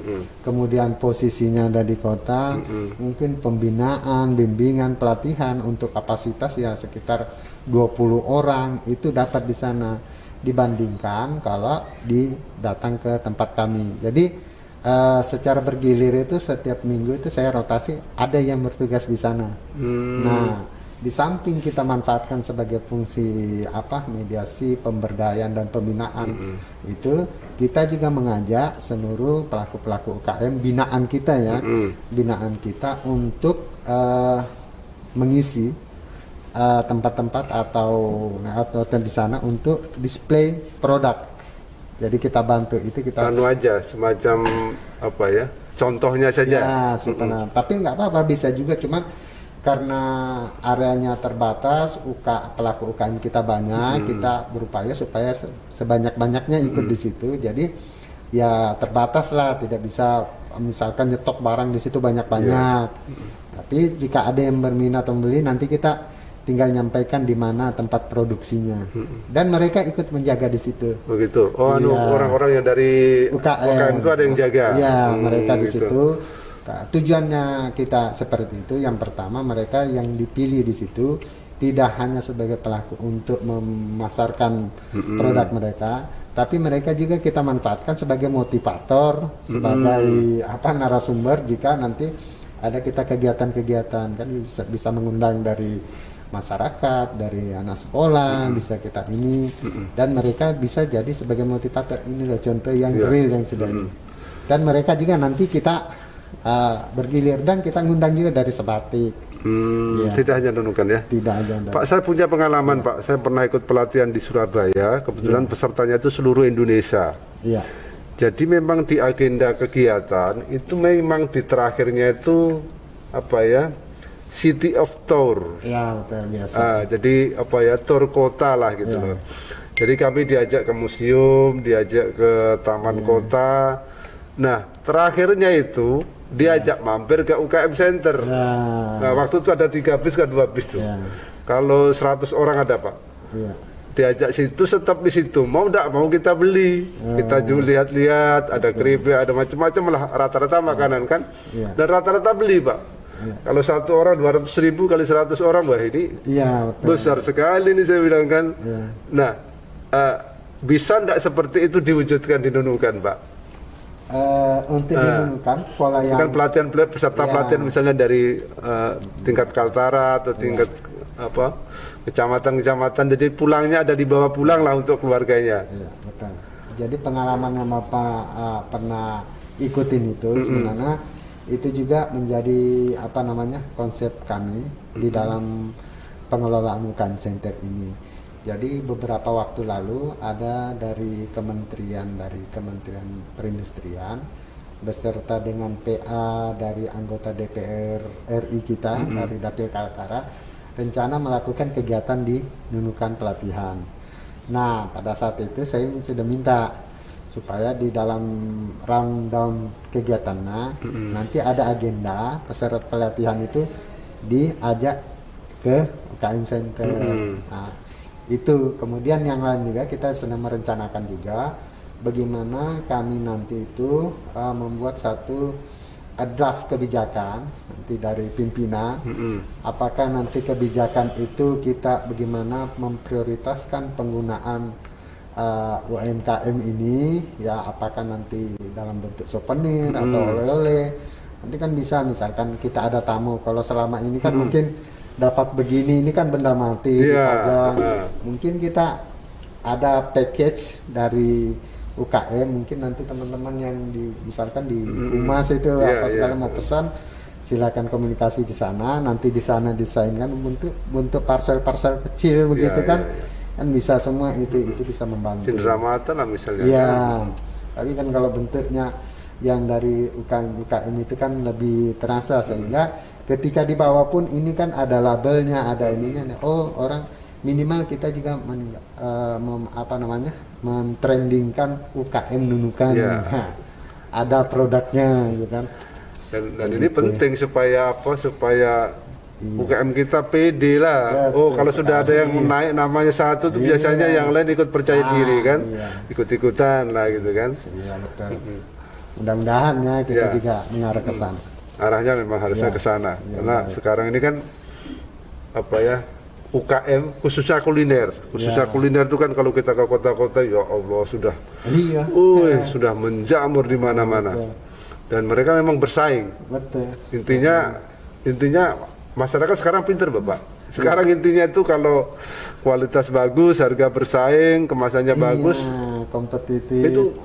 [SPEAKER 2] kemudian posisinya ada di kota, mungkin pembinaan, bimbingan, pelatihan untuk kapasitas ya sekitar 20 orang itu dapat di sana dibandingkan kalau datang ke tempat kami. Jadi secara bergilir itu setiap minggu itu saya rotasi, ada yang bertugas di sana. Nah, di samping kita manfaatkan sebagai fungsi mediasi, pemberdayaan dan pembinaan, itu kita juga mengajak seluruh pelaku-pelaku UKM binaan kita binaan kita untuk mengisi tempat-tempat atau di sana untuk display produk. Jadi kita bantu itu kita
[SPEAKER 1] aja semacam contohnya saja.
[SPEAKER 2] Ya, sebenarnya. Tapi nggak apa-apa, bisa juga, cuma karena areanya terbatas, pelaku UKM kita banyak, kita berupaya supaya sebanyak-banyaknya ikut di situ. Jadi ya terbatas lah, tidak bisa misalkan nyetok barang di situ banyak-banyak. Tapi jika ada yang berminat membeli, nanti kita tinggal nyampaikan di mana tempat produksinya, dan mereka ikut menjaga di situ.
[SPEAKER 1] Begitu. Oh, orang-orang yang dari UKM itu ada yang jaga.
[SPEAKER 2] Iya, mereka di situ. Nah, tujuannya kita seperti itu. Yang pertama, mereka yang dipilih di situ tidak hanya sebagai pelaku untuk memasarkan produk mereka, tapi mereka juga kita manfaatkan sebagai motivator, sebagai narasumber jika nanti ada kita kegiatan-kegiatan, kan bisa mengundang dari masyarakat, dari anak sekolah, bisa kita ini, dan mereka bisa jadi sebagai motivator. Ini loh contoh yang real yang sudah ini. Dan mereka juga nanti kita bergilir, dan kita ngundang juga dari Sebatik.
[SPEAKER 1] Tidak hanya Nunukan ya?
[SPEAKER 2] Tidak hanya.
[SPEAKER 1] Pak, saya punya pengalaman Pak, saya pernah ikut pelatihan di Surabaya, kebetulan pesertanya itu seluruh Indonesia.
[SPEAKER 2] Iya.
[SPEAKER 1] Jadi memang di agenda kegiatan itu memang di terakhirnya itu City of Tour.
[SPEAKER 2] Ya, betul, biasa.
[SPEAKER 1] Jadi tour kota lah gitu loh. Jadi kami diajak ke museum, diajak ke taman kota. Nah, terakhirnya itu diajak mampir ke UKM Center. Nah, waktu itu ada 3 bis ke 2 bis tuh. Kalau 100 orang ada Pak. Diajak situ, tetap di situ. Mau enggak mau kita beli. Kita juga lihat-lihat, ada keripik, ada macam-macam lah, rata-rata makanan kan. Dan rata-rata beli Pak. Kalau satu orang 200.000 kali 100 orang, wah ini besar sekali nih saya bilang kan. Nah, bisa enggak seperti itu diwujudkan di Nunukan Pak?
[SPEAKER 2] Untuk di Nunukan pola yang
[SPEAKER 1] kan pelatihan peserta pelatihan misalnya dari tingkat Kaltara atau tingkat kecamatan-kecamatan, jadi pulangnya ada dibawa pulang lah untuk keluarganya.
[SPEAKER 2] Betul. Jadi pengalaman yang Bapak pernah ikutin itu sebenarnya itu juga menjadi konsep kami di dalam pengelolaan UKM Center ini. Jadi beberapa waktu lalu ada dari Kementerian Perindustrian beserta dengan PA dari anggota DPR RI kita dari Dapil Kaltara rencana melakukan kegiatan di Nunukan pelatihan. Nah, pada saat itu saya sudah minta supaya di dalam rundown kegiatannya nanti ada agenda peserta pelatihan itu diajak ke UKM Center. Nah, itu kemudian yang lain juga kita sedang merencanakan juga bagaimana kami nanti itu membuat satu draft kebijakan nanti dari pimpinan. Apakah nanti kebijakan itu kita bagaimana memprioritaskan penggunaan UMKM ini, ya apakah nanti dalam bentuk souvenir atau oleh-oleh. Nanti kan bisa misalkan kita ada tamu, kalau selama ini kan mungkin dapat begini, ini kan benda mati dipajang. Mungkin kita ada package dari UKM, mungkin nanti teman-teman yang misalkan di Humas itu segala mau pesan, silakan komunikasi di sana, nanti di sana desainkan bentuk parcel-parcel kecil begitu kan. Kan bisa semua itu bisa membantu.
[SPEAKER 1] Cenderamata lah misalnya.
[SPEAKER 2] Iya. Tapi kan kalau bentuknya yang dari UKM itu kan lebih terasa, sehingga ketika dibawa pun ini kan ada labelnya, ada ininya. Oh, orang minimal kita juga mentrendingkan UKM Nunukan. Nah, ada produknya gitu kan.
[SPEAKER 1] Dan ini penting supaya UKM kita pede lah. Kalau sudah ada yang naik namanya satu tuh biasanya yang lain ikut percaya diri kan. Ikut-ikutan lah gitu kan.
[SPEAKER 2] Iya, betul. Mudah-mudahan ya kita juga mengarah ke sana.
[SPEAKER 1] Arahnya memang harusnya ke sana. Karena sekarang ini kan UKM khususnya kuliner. Kuliner itu kan kalau kita ke kota-kota, ya Allah sudah sudah menjamur di mana-mana. Dan mereka memang bersaing.
[SPEAKER 2] Betul.
[SPEAKER 1] Intinya masyarakat sekarang pinter Bapak. Sekarang intinya itu kalau kualitas bagus, harga bersaing, kemasannya bagus,
[SPEAKER 2] kompetitif.
[SPEAKER 1] Itu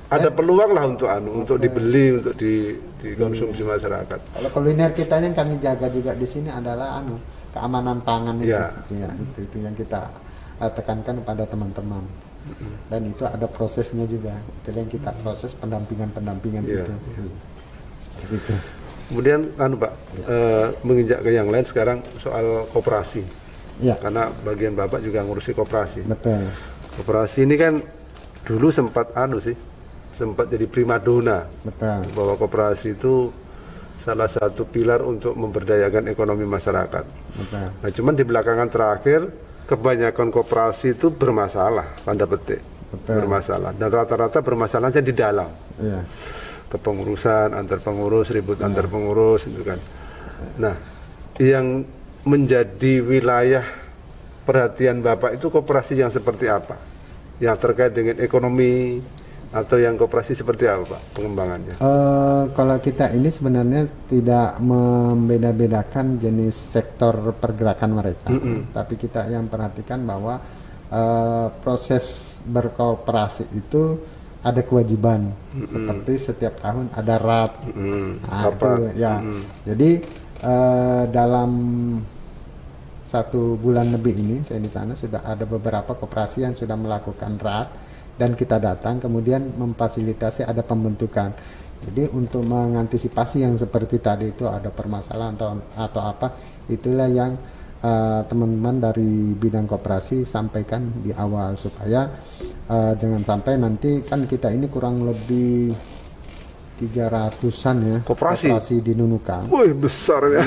[SPEAKER 1] ada peluang lah untuk dibeli, untuk dikonsumsi masyarakat.
[SPEAKER 2] Kalau kuliner kita yang kami jaga juga di sini adalah keamanan pangan itu. Itu yang kita tekankan pada teman-teman. Dan itu ada prosesnya juga. Itu yang kita proses pendampingan itu. Seperti itu.
[SPEAKER 1] Kemudian Pak, menginjak ke yang lain sekarang soal koperasi.
[SPEAKER 2] Ya,
[SPEAKER 1] Karena bagian Bapak juga ngurusi koperasi.
[SPEAKER 2] betul.
[SPEAKER 1] Koperasi ini kan dulu sempat sempat jadi primadona
[SPEAKER 2] Betul.
[SPEAKER 1] bahwa koperasi itu salah satu pilar untuk memberdayakan ekonomi masyarakat.
[SPEAKER 2] Betul.
[SPEAKER 1] Nah, cuman di belakangan terakhir kebanyakan koperasi itu bermasalah, tanda petik.
[SPEAKER 2] Betul.
[SPEAKER 1] Bermasalah. Dan rata-rata bermasalahnya di dalam.
[SPEAKER 2] Iya.
[SPEAKER 1] Kepengurusan, antar pengurus, ribut antar pengurus itu kan. Nah, yang menjadi wilayah perhatian Bapak itu koperasi yang seperti apa? Yang terkait dengan ekonomi atau yang koperasi seperti apa Pak pengembangannya?
[SPEAKER 2] Kalau kita ini sebenarnya tidak membeda-bedakan jenis sektor pergerakan mereka, tapi kita yang perhatikan bahwa proses berkooperasi itu ada kewajiban, seperti setiap tahun ada RAT. Nah, itu ya. Jadi dalam 1 bulan lebih ini saya di sana sudah ada beberapa koperasi yang sudah melakukan RAT dan kita datang kemudian memfasilitasi ada pembentukan. Jadi untuk mengantisipasi yang seperti tadi itu ada permasalahan atau apa, itulah yang teman-teman dari bidang koperasi sampaikan di awal supaya jangan sampai nanti kan kita ini kurang lebih 300-an ya koperasi di Nunukan.
[SPEAKER 1] Wih, besar ya.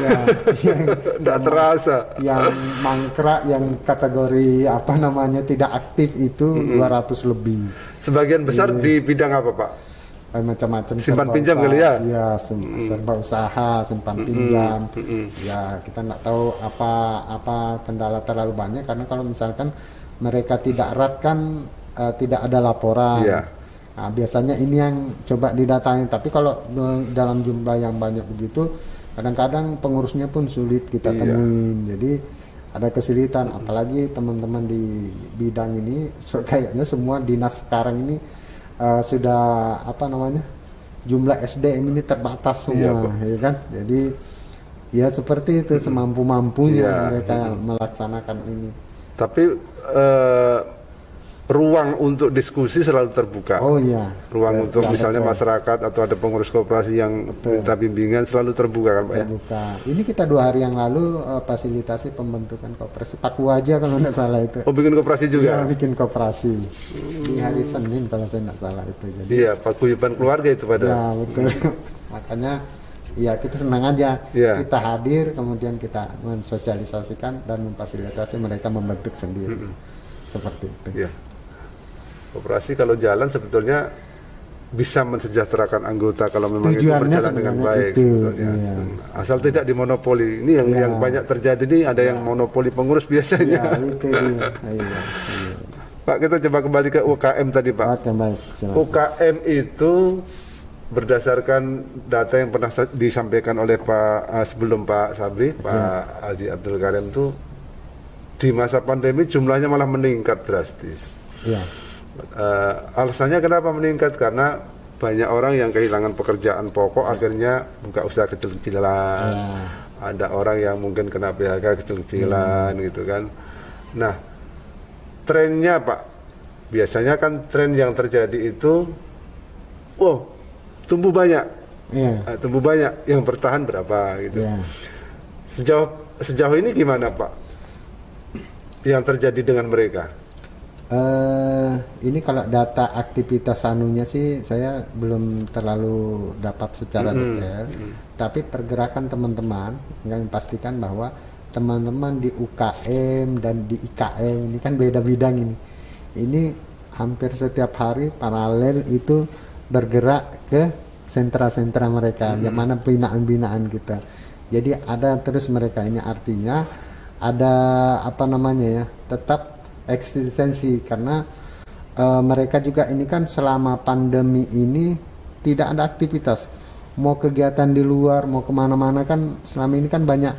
[SPEAKER 1] Tidak terasa.
[SPEAKER 2] Yang mangkrak, yang kategori apa namanya tidak aktif itu 200 lebih.
[SPEAKER 1] Sebagian besar di bidang apa Pak?
[SPEAKER 2] Macam-macam,
[SPEAKER 1] simpan pinjam kali ya?
[SPEAKER 2] Ya, serba usaha, simpan pinjam. Ya, kita nggak tahu apa kendala terlalu banyak karena kalau misalkan mereka tidak erat kan tidak ada laporan. Nah, biasanya ini yang coba didatangi, tapi kalau dalam jumlah yang banyak begitu kadang-kadang pengurusnya pun sulit kita temuin. Jadi ada kesulitan, apalagi teman-teman di bidang ini kayaknya semua dinas sekarang ini sudah jumlah SDM ini terbatas semua, ya kan? Jadi ya seperti itu, semampu-mampunya mereka melaksanakan ini.
[SPEAKER 1] Tapi ruang untuk diskusi selalu terbuka.
[SPEAKER 2] Oh iya.
[SPEAKER 1] Ruang untuk misalnya masyarakat atau ada pengurus koperasi yang minta bimbingan selalu terbuka kan Pak
[SPEAKER 2] terbuka. Ini kita 2 hari yang lalu fasilitasi pembentukan koperasi Papua aja kalau nggak salah itu.
[SPEAKER 1] Oh, bikin koperasi juga?
[SPEAKER 2] Iya, bikin koperasi di hari Senin kalau saya nggak salah itu. Jadi,
[SPEAKER 1] iya, paguyuban keluarga itu pada.
[SPEAKER 2] Ya betul. Makanya ya kita senang aja kita hadir, kemudian kita mensosialisasikan dan memfasilitasi mereka membentuk sendiri. Seperti itu.
[SPEAKER 1] Koperasi kalau jalan sebetulnya bisa mensejahterakan anggota kalau memang itu berjalan dengan baik sebetulnya. Asal tidak dimonopoli. Ini yang banyak terjadi nih, ada yang monopoli pengurus biasanya. Pak, kita coba kembali ke UKM tadi Pak. UKM itu berdasarkan data yang pernah disampaikan oleh Pak sebelum Pak Sabri, Pak Haji Abdul Karim itu di masa pandemi jumlahnya malah meningkat drastis. Alasannya kenapa meningkat? Karena banyak orang yang kehilangan pekerjaan pokok akhirnya buka usaha kecil-kecilan. Ada orang yang mungkin kena PHK kecil-kecilan gitu kan. Nah, trennya Pak, biasanya kan tren yang terjadi itu tumbuh banyak. Tumbuh banyak, yang bertahan berapa gitu. Sejauh ini gimana Pak yang terjadi dengan mereka?
[SPEAKER 2] Ini kalau data aktivitas anunya sih saya belum terlalu dapat secara detail, tapi pergerakan teman-teman yang pastikan bahwa teman-teman di UKM dan di IKM ini kan beda bidang ini hampir setiap hari paralel itu bergerak ke sentra-sentra mereka, yang mana binaan-binaan kita. Jadi ada terus mereka ini, artinya ada tetap eksistensi karena mereka juga ini kan selama pandemi ini tidak ada aktivitas, mau kegiatan di luar, mau kemana-mana kan selama ini kan banyak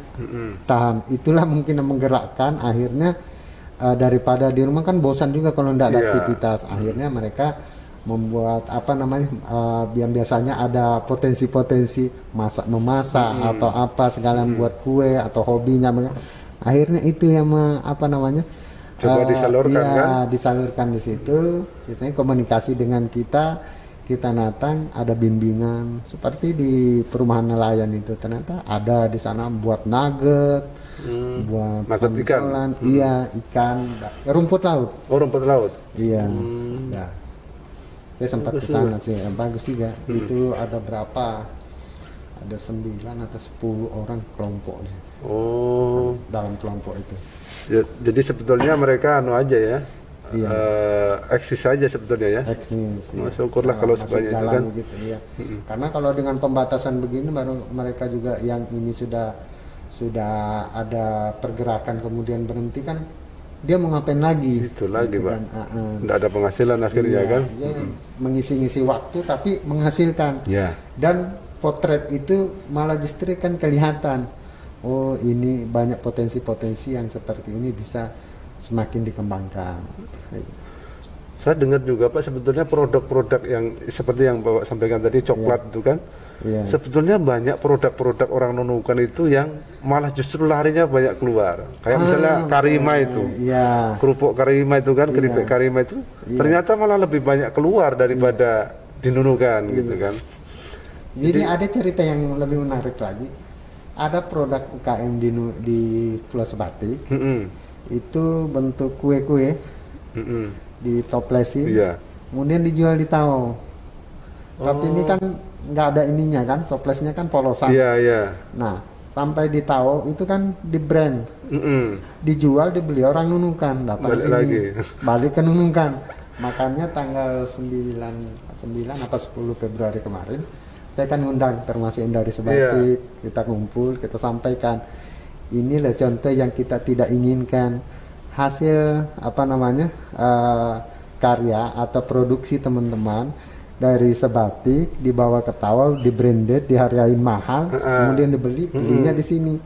[SPEAKER 2] tahan. Itulah mungkin yang menggerakkan akhirnya daripada di rumah kan bosan juga kalau tidak ada aktivitas. Akhirnya mereka membuat yang biasanya ada potensi-potensi memasak atau apa segala, buat kue atau hobinya. Akhirnya itu yang
[SPEAKER 1] coba disalurkan kan?
[SPEAKER 2] Disalurkan di situ. Biasanya komunikasi dengan kita kita datang ada bimbingan seperti di perumahan nelayan itu, ternyata ada di sana buat nugget, buat
[SPEAKER 1] nugget ikan.
[SPEAKER 2] Iya, ikan, rumput laut.
[SPEAKER 1] Oh, rumput laut.
[SPEAKER 2] Iya. Ya. Saya sempat ke sana sih, bagus juga. Itu ada berapa? Ada 9 atau 10 orang kelompok dalam kelompok itu.
[SPEAKER 1] Jadi sebetulnya mereka aja ya.
[SPEAKER 2] Iya.
[SPEAKER 1] Eksis saja sebetulnya ya.
[SPEAKER 2] Eksis.
[SPEAKER 1] Ya. Syukurlah kalau sebanyak itu kan.
[SPEAKER 2] Gitu, iya. Karena kalau dengan pembatasan begini baru mereka juga yang ini sudah ada pergerakan kemudian berhenti kan, dia mau ngapain lagi?
[SPEAKER 1] Itu lagi
[SPEAKER 2] gitu
[SPEAKER 1] Pak.
[SPEAKER 2] Kan.
[SPEAKER 1] Nggak ada penghasilan akhirnya kan.
[SPEAKER 2] Dia mengisi-ngisi waktu tapi menghasilkan.
[SPEAKER 1] Ya.
[SPEAKER 2] Dan potret itu malah justru kan kelihatan. Oh, ini banyak potensi-potensi yang seperti ini bisa semakin dikembangkan.
[SPEAKER 1] Saya dengar juga Pak, sebetulnya produk-produk yang seperti yang Bapak sampaikan tadi, coklat itu kan, sebetulnya banyak produk-produk orang Nunukan itu yang malah justru larinya banyak keluar. Kayak misalnya Karima itu, kerupuk Karima itu kan, keripik Karima itu, ternyata malah lebih banyak keluar daripada di Nunukan gitu kan.
[SPEAKER 2] Jadi ada cerita yang lebih menarik lagi. Ada produk UKM di Pulau Sebatik. Itu bentuk kue-kue ditoplesin, kemudian dijual di Tao. Tapi ini kan nggak ada ininya kan, toplesnya kan polosan. Nah, sampai di Tao itu kan di brand, dijual, dibeli orang Nunukan, datang sini, balik ke Nunukan. Makanya tanggal 9 atau 10 Februari kemarin, saya kan ngundang termasuk dari Sebatik, kita kumpul, kita sampaikan. Inilah contoh yang kita tidak inginkan, hasil karya atau produksi teman-teman dari Sebatik dibawa ke Tawau, di branded, dihargain mahal, kemudian belinya di sini.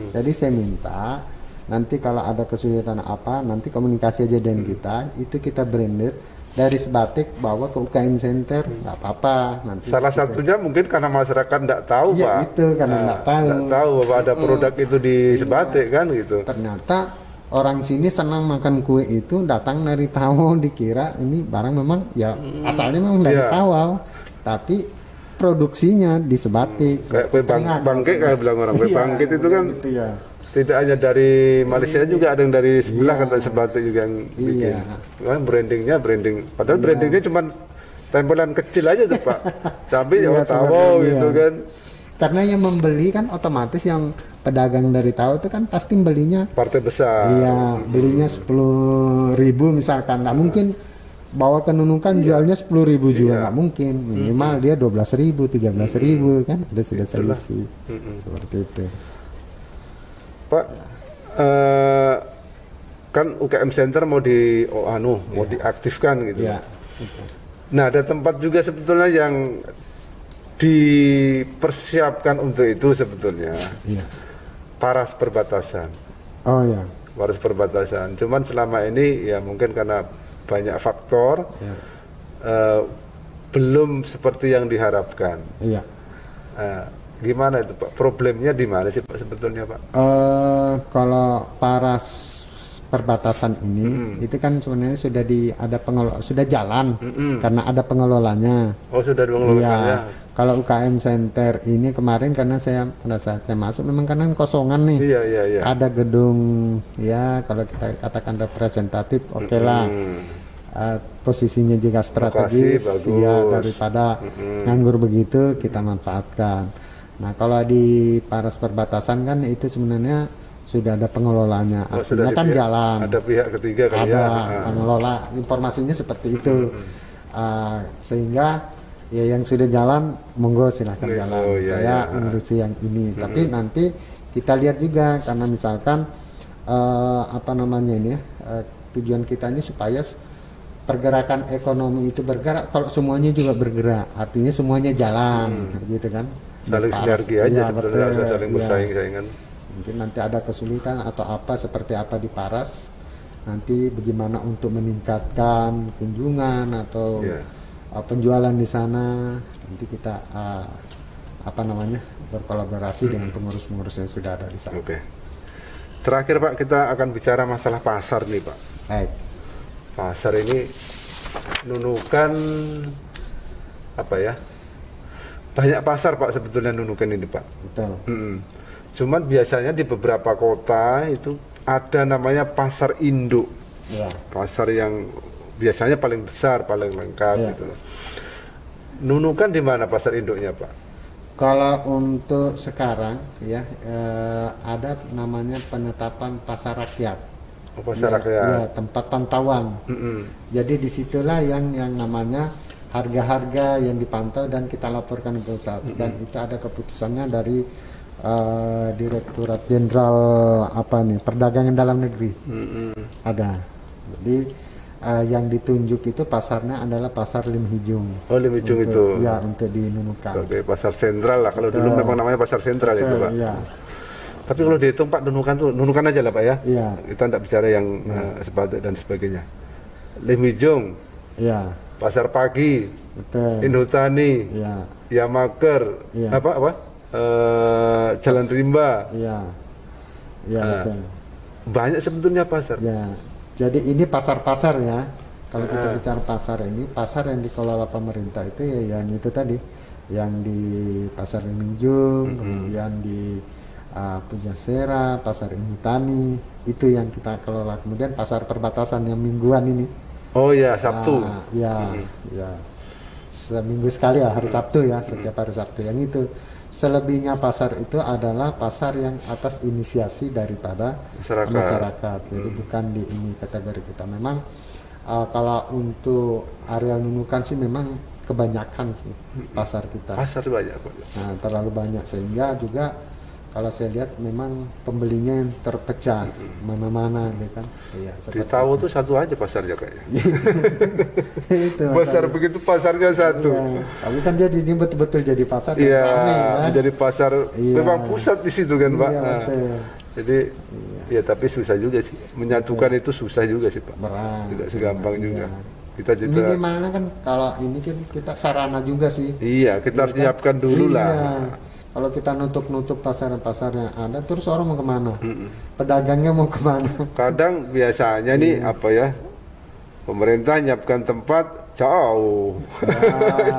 [SPEAKER 2] Jadi saya minta nanti kalau ada kesulitan apa, nanti komunikasi aja dengan kita kita branded dari Sebatik bawa ke UKM Center, nggak apa-apa. Nanti
[SPEAKER 1] salah satunya mungkin karena masyarakat nggak tahu Pak.
[SPEAKER 2] Itu karena nggak tahu
[SPEAKER 1] bahwa ada produk itu di Sebatik kan gitu.
[SPEAKER 2] Ternyata orang sini senang makan kue itu, datang dari Tawau, dikira ini barang memang ya asalnya memang dari Tawau, tapi produksinya di Sebatik.
[SPEAKER 1] Kayak kue bangkit kayak bilang orang, kue bangkit itu kan gitu, tidak hanya dari Malaysia juga, ada yang dari sebelah kan, dari Sebatik juga yang bikin. Kan branding, padahal brandingnya cuma tempelan kecil aja tuh Pak. Tapi Tawau gitu kan.
[SPEAKER 2] Karena yang membeli kan otomatis yang pedagang dari Tawau itu kan pasti belinya
[SPEAKER 1] partai besar.
[SPEAKER 2] Iya, belinya 10.000 misalkan. Nggak mungkin bawa ke Nunukan jualnya 10.000 juga, nggak mungkin. Minimal dia 12.000, 13.000 kan, ada sudah selisih. Seperti itu.
[SPEAKER 1] Pak, kan UKM Center mau diaktifkan gitu. Nah, ada tempat juga sebetulnya yang dipersiapkan untuk itu sebetulnya. Paras perbatasan. Paras perbatasan. Cuman selama ini ya mungkin karena banyak faktor belum seperti yang diharapkan. Gimana itu Pak? Problemnya di mana sih Pak sebetulnya Pak?
[SPEAKER 2] Kalau paras perbatasan ini itu kan sebenarnya sudah jalan karena ada pengelolanya.
[SPEAKER 1] Oh, sudah ada pengelolanya.
[SPEAKER 2] Kalau UKM Center ini kemarin karena pada saat saya masuk memang karena kosongan nih. Ada gedung kalau kita katakan representatif, oke lah. Posisinya juga strategis, daripada nganggur begitu kita manfaatkan. Nah, kalau di paras perbatasan kan itu sebenarnya sudah ada pengelolanya, artinya kan jalan.
[SPEAKER 1] Ada pihak ketiga kan
[SPEAKER 2] ada pengelola, informasinya seperti itu. Sehingga ya yang sudah jalan, monggo silahkan jalan. Saya ngurusi yang ini. Tapi nanti kita lihat juga karena misalkan tujuan kita ini supaya pergerakan ekonomi itu bergerak. Kalau semuanya juga bergerak, artinya semuanya jalan, gitu kan?
[SPEAKER 1] Saling sinergi aja sebetulnya, saling bersaing-saingan.
[SPEAKER 2] Mungkin nanti ada kesulitan atau apa seperti apa di Paras, nanti bagaimana untuk meningkatkan kunjungan atau penjualan di sana, nanti kita berkolaborasi dengan pengurus-pengurus yang sudah ada di sana.
[SPEAKER 1] Terakhir Pak, kita akan bicara masalah pasar nih Pak.
[SPEAKER 2] Baik.
[SPEAKER 1] Pasar ini Nunukan apa ya, banyak pasar Pak sebetulnya Nunukan ini Pak.
[SPEAKER 2] Betul.
[SPEAKER 1] Cuman biasanya di beberapa kota itu ada namanya pasar induk,
[SPEAKER 2] Ya.
[SPEAKER 1] pasar yang biasanya paling besar, paling lengkap
[SPEAKER 2] Ya.
[SPEAKER 1] gitu loh. Nunukan di mana pasar induknya Pak?
[SPEAKER 2] Kalau untuk sekarang ya ada namanya penetapan pasar rakyat.
[SPEAKER 1] Oh, pasar
[SPEAKER 2] Ya,
[SPEAKER 1] rakyat.
[SPEAKER 2] ya, tempat pantauan. Jadi disitulah yang namanya harga-harga yang dipantau dan kita laporkan ke pusat. Dan itu ada keputusannya dari Direktorat Jenderal Perdagangan Dalam Negeri. Ada. Jadi yang ditunjuk itu pasarnya adalah pasar Lim Hijung.
[SPEAKER 1] Oh, Lim Hijung itu.
[SPEAKER 2] Ya, untuk di Nunukan.
[SPEAKER 1] Oke, pasar sentral lah. Kalau dulu memang namanya pasar sentral itu Pak.
[SPEAKER 2] Ya.
[SPEAKER 1] Tapi kalau dihitung Pak, Nunukan aja lah Pak ya.
[SPEAKER 2] Iya.
[SPEAKER 1] Kita tidak bicara yang sebatik dan sebagainya. Lim Hijung,
[SPEAKER 2] Ya,
[SPEAKER 1] Pasar Pagi,
[SPEAKER 2] betul.
[SPEAKER 1] Indotani,
[SPEAKER 2] Ya,
[SPEAKER 1] Yamaker,
[SPEAKER 2] Iya.
[SPEAKER 1] Jalan Rimba.
[SPEAKER 2] ya, ya, betul.
[SPEAKER 1] Banyak sebetulnya pasar.
[SPEAKER 2] Ya, jadi ini pasar-pasar ya. Kalau kita bicara pasar ini, pasar yang dikelola pemerintah itu ya yang itu tadi, yang di Pasar Minjung, kemudian di Pujasera, Pasar Indotani, itu yang kita kelola. Kemudian pasar perbatasan yang mingguan ini.
[SPEAKER 1] Oh ya, Sabtu.
[SPEAKER 2] Ya, ya. Seminggu sekali ya, hari Sabtu ya, setiap hari Sabtu. Yang itu. Selebihnya pasar itu adalah pasar yang atas inisiasi daripada masyarakat. Jadi bukan di ini kategori kita. Memang kalau untuk areal Nunukan sih memang kebanyakan sih pasar kita.
[SPEAKER 1] Pasar banyak Pak.
[SPEAKER 2] Nah, terlalu banyak sehingga juga kalau saya lihat memang pembelinya yang terpecah mana-mana gitu kan. Iya,
[SPEAKER 1] Di Tawo tuh satu aja pasarnya kayaknya.
[SPEAKER 2] itu.
[SPEAKER 1] Pasar begitu pasarnya satu.
[SPEAKER 2] Iya. Tapi kan jadi ini betul-betul jadi pasar yang
[SPEAKER 1] Iya,
[SPEAKER 2] ramai, kan?
[SPEAKER 1] jadi pasar
[SPEAKER 2] Iya.
[SPEAKER 1] memang pusat di situ kan Pak.
[SPEAKER 2] Iya,
[SPEAKER 1] Nah,
[SPEAKER 2] betul.
[SPEAKER 1] jadi ya tapi susah juga sih menyatukan itu susah juga sih Pak.
[SPEAKER 2] Berat.
[SPEAKER 1] Tidak segampang juga.
[SPEAKER 2] Iya.
[SPEAKER 1] Kita juga
[SPEAKER 2] Minimalnya kan kalau ini kan kita sarana juga sih.
[SPEAKER 1] iya kita harus nyiapkan dulu
[SPEAKER 2] Iya.
[SPEAKER 1] lah.
[SPEAKER 2] Kalau kita nutup-nutup pasar-pasar yang ada, terus orang mau kemana? Pedagangnya mau kemana?
[SPEAKER 1] Kadang biasanya nih apa ya, pemerintah nyiapkan tempat jauh,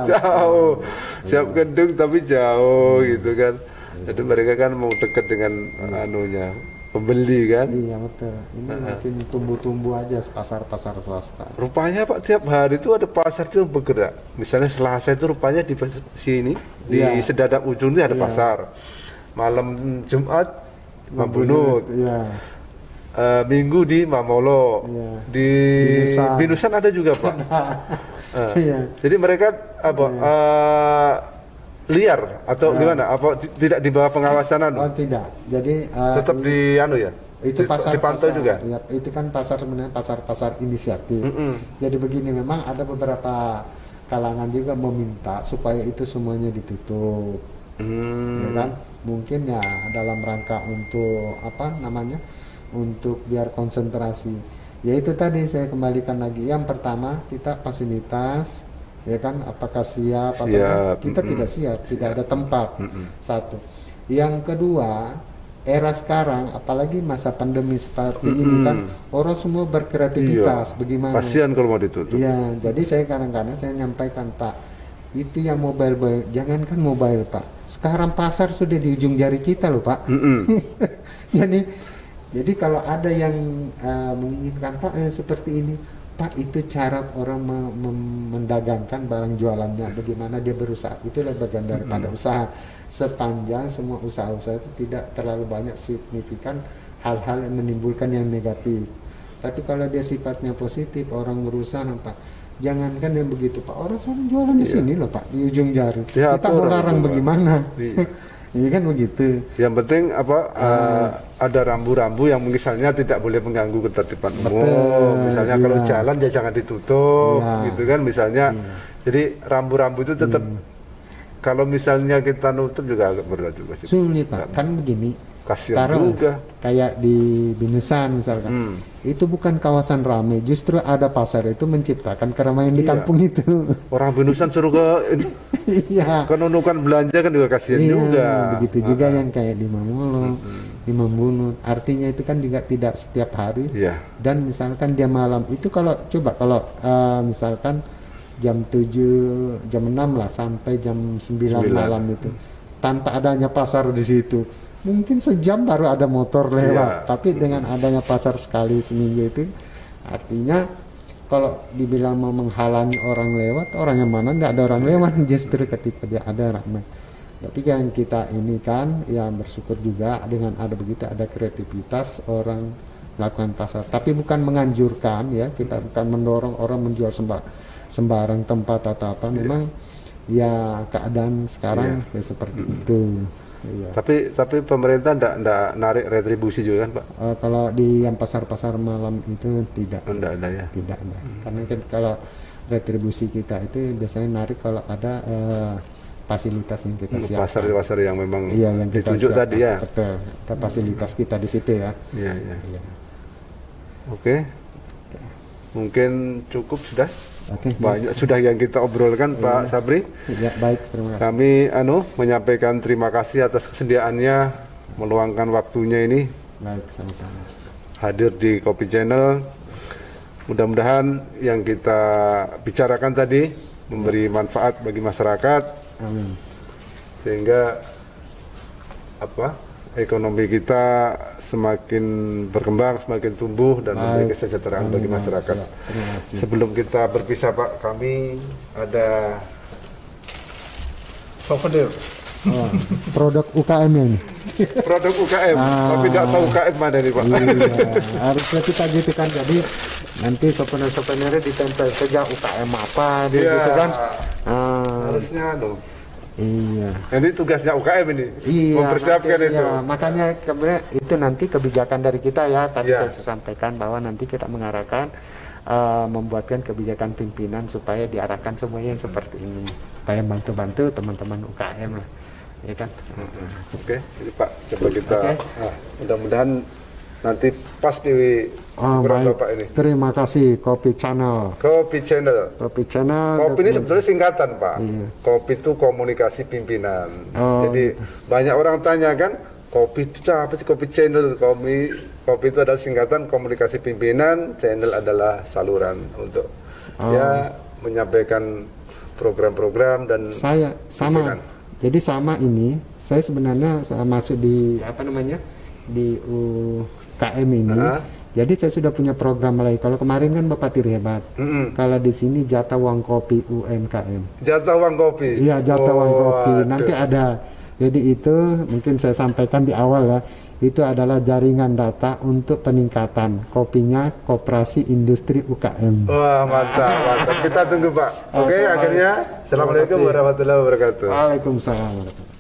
[SPEAKER 1] jauh, siap gedung tapi jauh gitu kan. Jadi mereka kan mau dekat dengan anunya pembeli kan.
[SPEAKER 2] Iya betul. Ini makin tumbuh-tumbuh aja pasar-pasar swasta.
[SPEAKER 1] Rupanya Pak tiap hari itu ada pasar itu bergerak. Misalnya Selasa itu rupanya di sini di
[SPEAKER 2] Iya.
[SPEAKER 1] Sedadak ujung itu ada
[SPEAKER 2] Iya.
[SPEAKER 1] pasar. Malam Jumat Mabunut.
[SPEAKER 2] Iya.
[SPEAKER 1] Minggu di Mamolo.
[SPEAKER 2] Iya.
[SPEAKER 1] Di
[SPEAKER 2] Binusan.
[SPEAKER 1] Binusan ada juga Pak.
[SPEAKER 2] Iya.
[SPEAKER 1] Jadi mereka apa liar atau gimana? Apa tidak di bawah pengawasan anu?
[SPEAKER 2] Oh tidak. Jadi
[SPEAKER 1] Tetap di anu ya?
[SPEAKER 2] itu pasar
[SPEAKER 1] dipantau juga.
[SPEAKER 2] Ya, itu kan pasar sebenarnya pasar inisiatif. Jadi begini, memang ada beberapa kalangan juga meminta supaya itu semuanya ditutup. Ya kan? Mungkin ya dalam rangka untuk untuk biar konsentrasi. Ya itu tadi saya kembalikan lagi. Yang pertama kita fasilitas, ya kan, apakah siap atau
[SPEAKER 1] Siap.
[SPEAKER 2] kita tidak siap, tidak ada tempat. Satu. Yang kedua, era sekarang apalagi masa pandemi seperti ini kan orang semua berkreativitas. Bagaimana?
[SPEAKER 1] Kasihan kalau mau ditutup.
[SPEAKER 2] Iya, jadi saya kadang-kadang saya nyampaikan, Pak, itu yang mobile, jangankan mobile Pak, sekarang pasar sudah di ujung jari kita loh Pak. jadi kalau ada yang menginginkan Pak seperti ini, Pak, itu cara orang mendagangkan barang jualannya, bagaimana dia berusaha, itulah bagian daripada usaha. Sepanjang semua usaha-usaha itu tidak terlalu banyak signifikan hal-hal yang menimbulkan yang negatif. Tapi kalau dia sifatnya positif, orang berusaha Pak, jangankan yang begitu Pak, orang selalu jualan di sini loh Pak, di ujung jari.
[SPEAKER 1] Ya,
[SPEAKER 2] kita mau larang bagaimana?
[SPEAKER 1] Iya.
[SPEAKER 2] Iya kan begitu.
[SPEAKER 1] Yang penting ada rambu-rambu yang misalnya tidak boleh mengganggu ketertiban umum. Misalnya kalau jalan ya jangan ditutup, gitu kan misalnya. Jadi rambu-rambu itu tetap kalau misalnya kita nutup juga agak berat juga sih.
[SPEAKER 2] Sulit Pak, kan begini.
[SPEAKER 1] Kasihan juga.
[SPEAKER 2] Kayak di Binusan misalkan, itu bukan kawasan ramai, justru ada pasar itu menciptakan keramaian di kampung itu.
[SPEAKER 1] Orang Binusan suruh ke
[SPEAKER 2] Iya.
[SPEAKER 1] kan nunukan belanja kan juga kasihan juga.
[SPEAKER 2] Begitu juga yang kayak di Mamolo, di Mambunut. Artinya itu kan juga tidak setiap hari.
[SPEAKER 1] Iya.
[SPEAKER 2] Dan misalkan dia malam itu kalau misalkan jam 7, jam 6 lah sampai jam 9 malam itu. Tanpa adanya pasar di situ. Mungkin sejam baru ada motor lewat, tapi dengan adanya pasar sekali seminggu itu artinya kalau dibilang mau menghalangi orang lewat, orang yang mana nggak ada orang lewat justru ketika dia ada ramai. Tapi yang kita ini kan ya bersyukur juga dengan ada begitu, ada kreativitas orang melakukan pasar. Tapi bukan menganjurkan ya, kita bukan mendorong orang menjual sembarang tempat atau apa. Memang ya keadaan sekarang ya seperti itu. Iya.
[SPEAKER 1] Tapi pemerintah ndak narik retribusi juga kan Pak?
[SPEAKER 2] Kalau di yang pasar-pasar malam itu tidak.
[SPEAKER 1] Ndak ada ya?
[SPEAKER 2] Tidak ada. Karena kan kalau retribusi kita itu biasanya narik kalau ada fasilitas yang kita siapkan.
[SPEAKER 1] Pasar yang memang
[SPEAKER 2] yang kita
[SPEAKER 1] ditunjuk
[SPEAKER 2] siapkan.
[SPEAKER 1] tadi ya?
[SPEAKER 2] Betul. Ada fasilitas kita di situ ya.
[SPEAKER 1] Iya. Oke. Mungkin cukup sudah. Banyak sudah yang kita obrolkan Pak Sabri.
[SPEAKER 2] Ya, baik, terima kasih.
[SPEAKER 1] Kami menyampaikan terima kasih atas kesediaannya meluangkan waktunya ini.
[SPEAKER 2] Baik, sama-sama.
[SPEAKER 1] Hadir di Kopi Channel. Mudah-mudahan yang kita bicarakan tadi memberi manfaat bagi masyarakat.
[SPEAKER 2] Amin.
[SPEAKER 1] Sehingga ekonomi kita semakin berkembang, semakin tumbuh dan memberi kesejahteraan bagi masyarakat. Sebelum kita berpisah Pak, kami ada souvenir.
[SPEAKER 2] Produk UKM ini.
[SPEAKER 1] Produk UKM, tapi tidak tahu UKM mana nih Pak.
[SPEAKER 2] Iya, harusnya kita gitu kan, jadi nanti souvenir-souvenirnya ditempel saja UKM apa gitu kan.
[SPEAKER 1] Harusnya
[SPEAKER 2] Iya.
[SPEAKER 1] Ini tugasnya UKM ini, mempersiapkan
[SPEAKER 2] nanti,
[SPEAKER 1] itu.
[SPEAKER 2] Iya, makanya itu nanti kebijakan dari kita ya. Tadi saya sampaikan bahwa nanti kita mengarahkan membuatkan kebijakan pimpinan supaya diarahkan semuanya seperti ini, supaya bantu-bantu teman-teman UKM lah, ya kan.
[SPEAKER 1] Oke, jadi Pak coba kita mudah-mudahan nanti pas di Bapak ini.
[SPEAKER 2] Terima kasih Kopi Channel.
[SPEAKER 1] Kopi Channel.
[SPEAKER 2] Kopi Channel.
[SPEAKER 1] Kopi ini sebenarnya singkatan Pak. Kopi itu komunikasi pimpinan. Jadi banyak orang tanya kan, kopi itu apa sih? Kopi Channel. Kopi itu adalah singkatan komunikasi pimpinan. Channel adalah saluran untuk menyampaikan program-program dan
[SPEAKER 2] saya sama. Pimpinan. Jadi sama ini, saya sebenarnya masuk di di UKM ini. Jadi saya sudah punya program lagi. Kalau kemarin kan Bapak Tiri hebat. Kalau di sini jatah uang kopi UMKM.
[SPEAKER 1] Jatah uang kopi.
[SPEAKER 2] Iya, jatah uang kopi. Nanti ada. Jadi itu mungkin saya sampaikan di awal ya. Itu adalah jaringan data untuk peningkatan kopinya Koperasi Industri UKM.
[SPEAKER 1] Wah, mantap. Kita tunggu Pak. Oke, akhirnya Assalamualaikum warahmatullahi wabarakatuh.
[SPEAKER 2] Waalaikumsalam.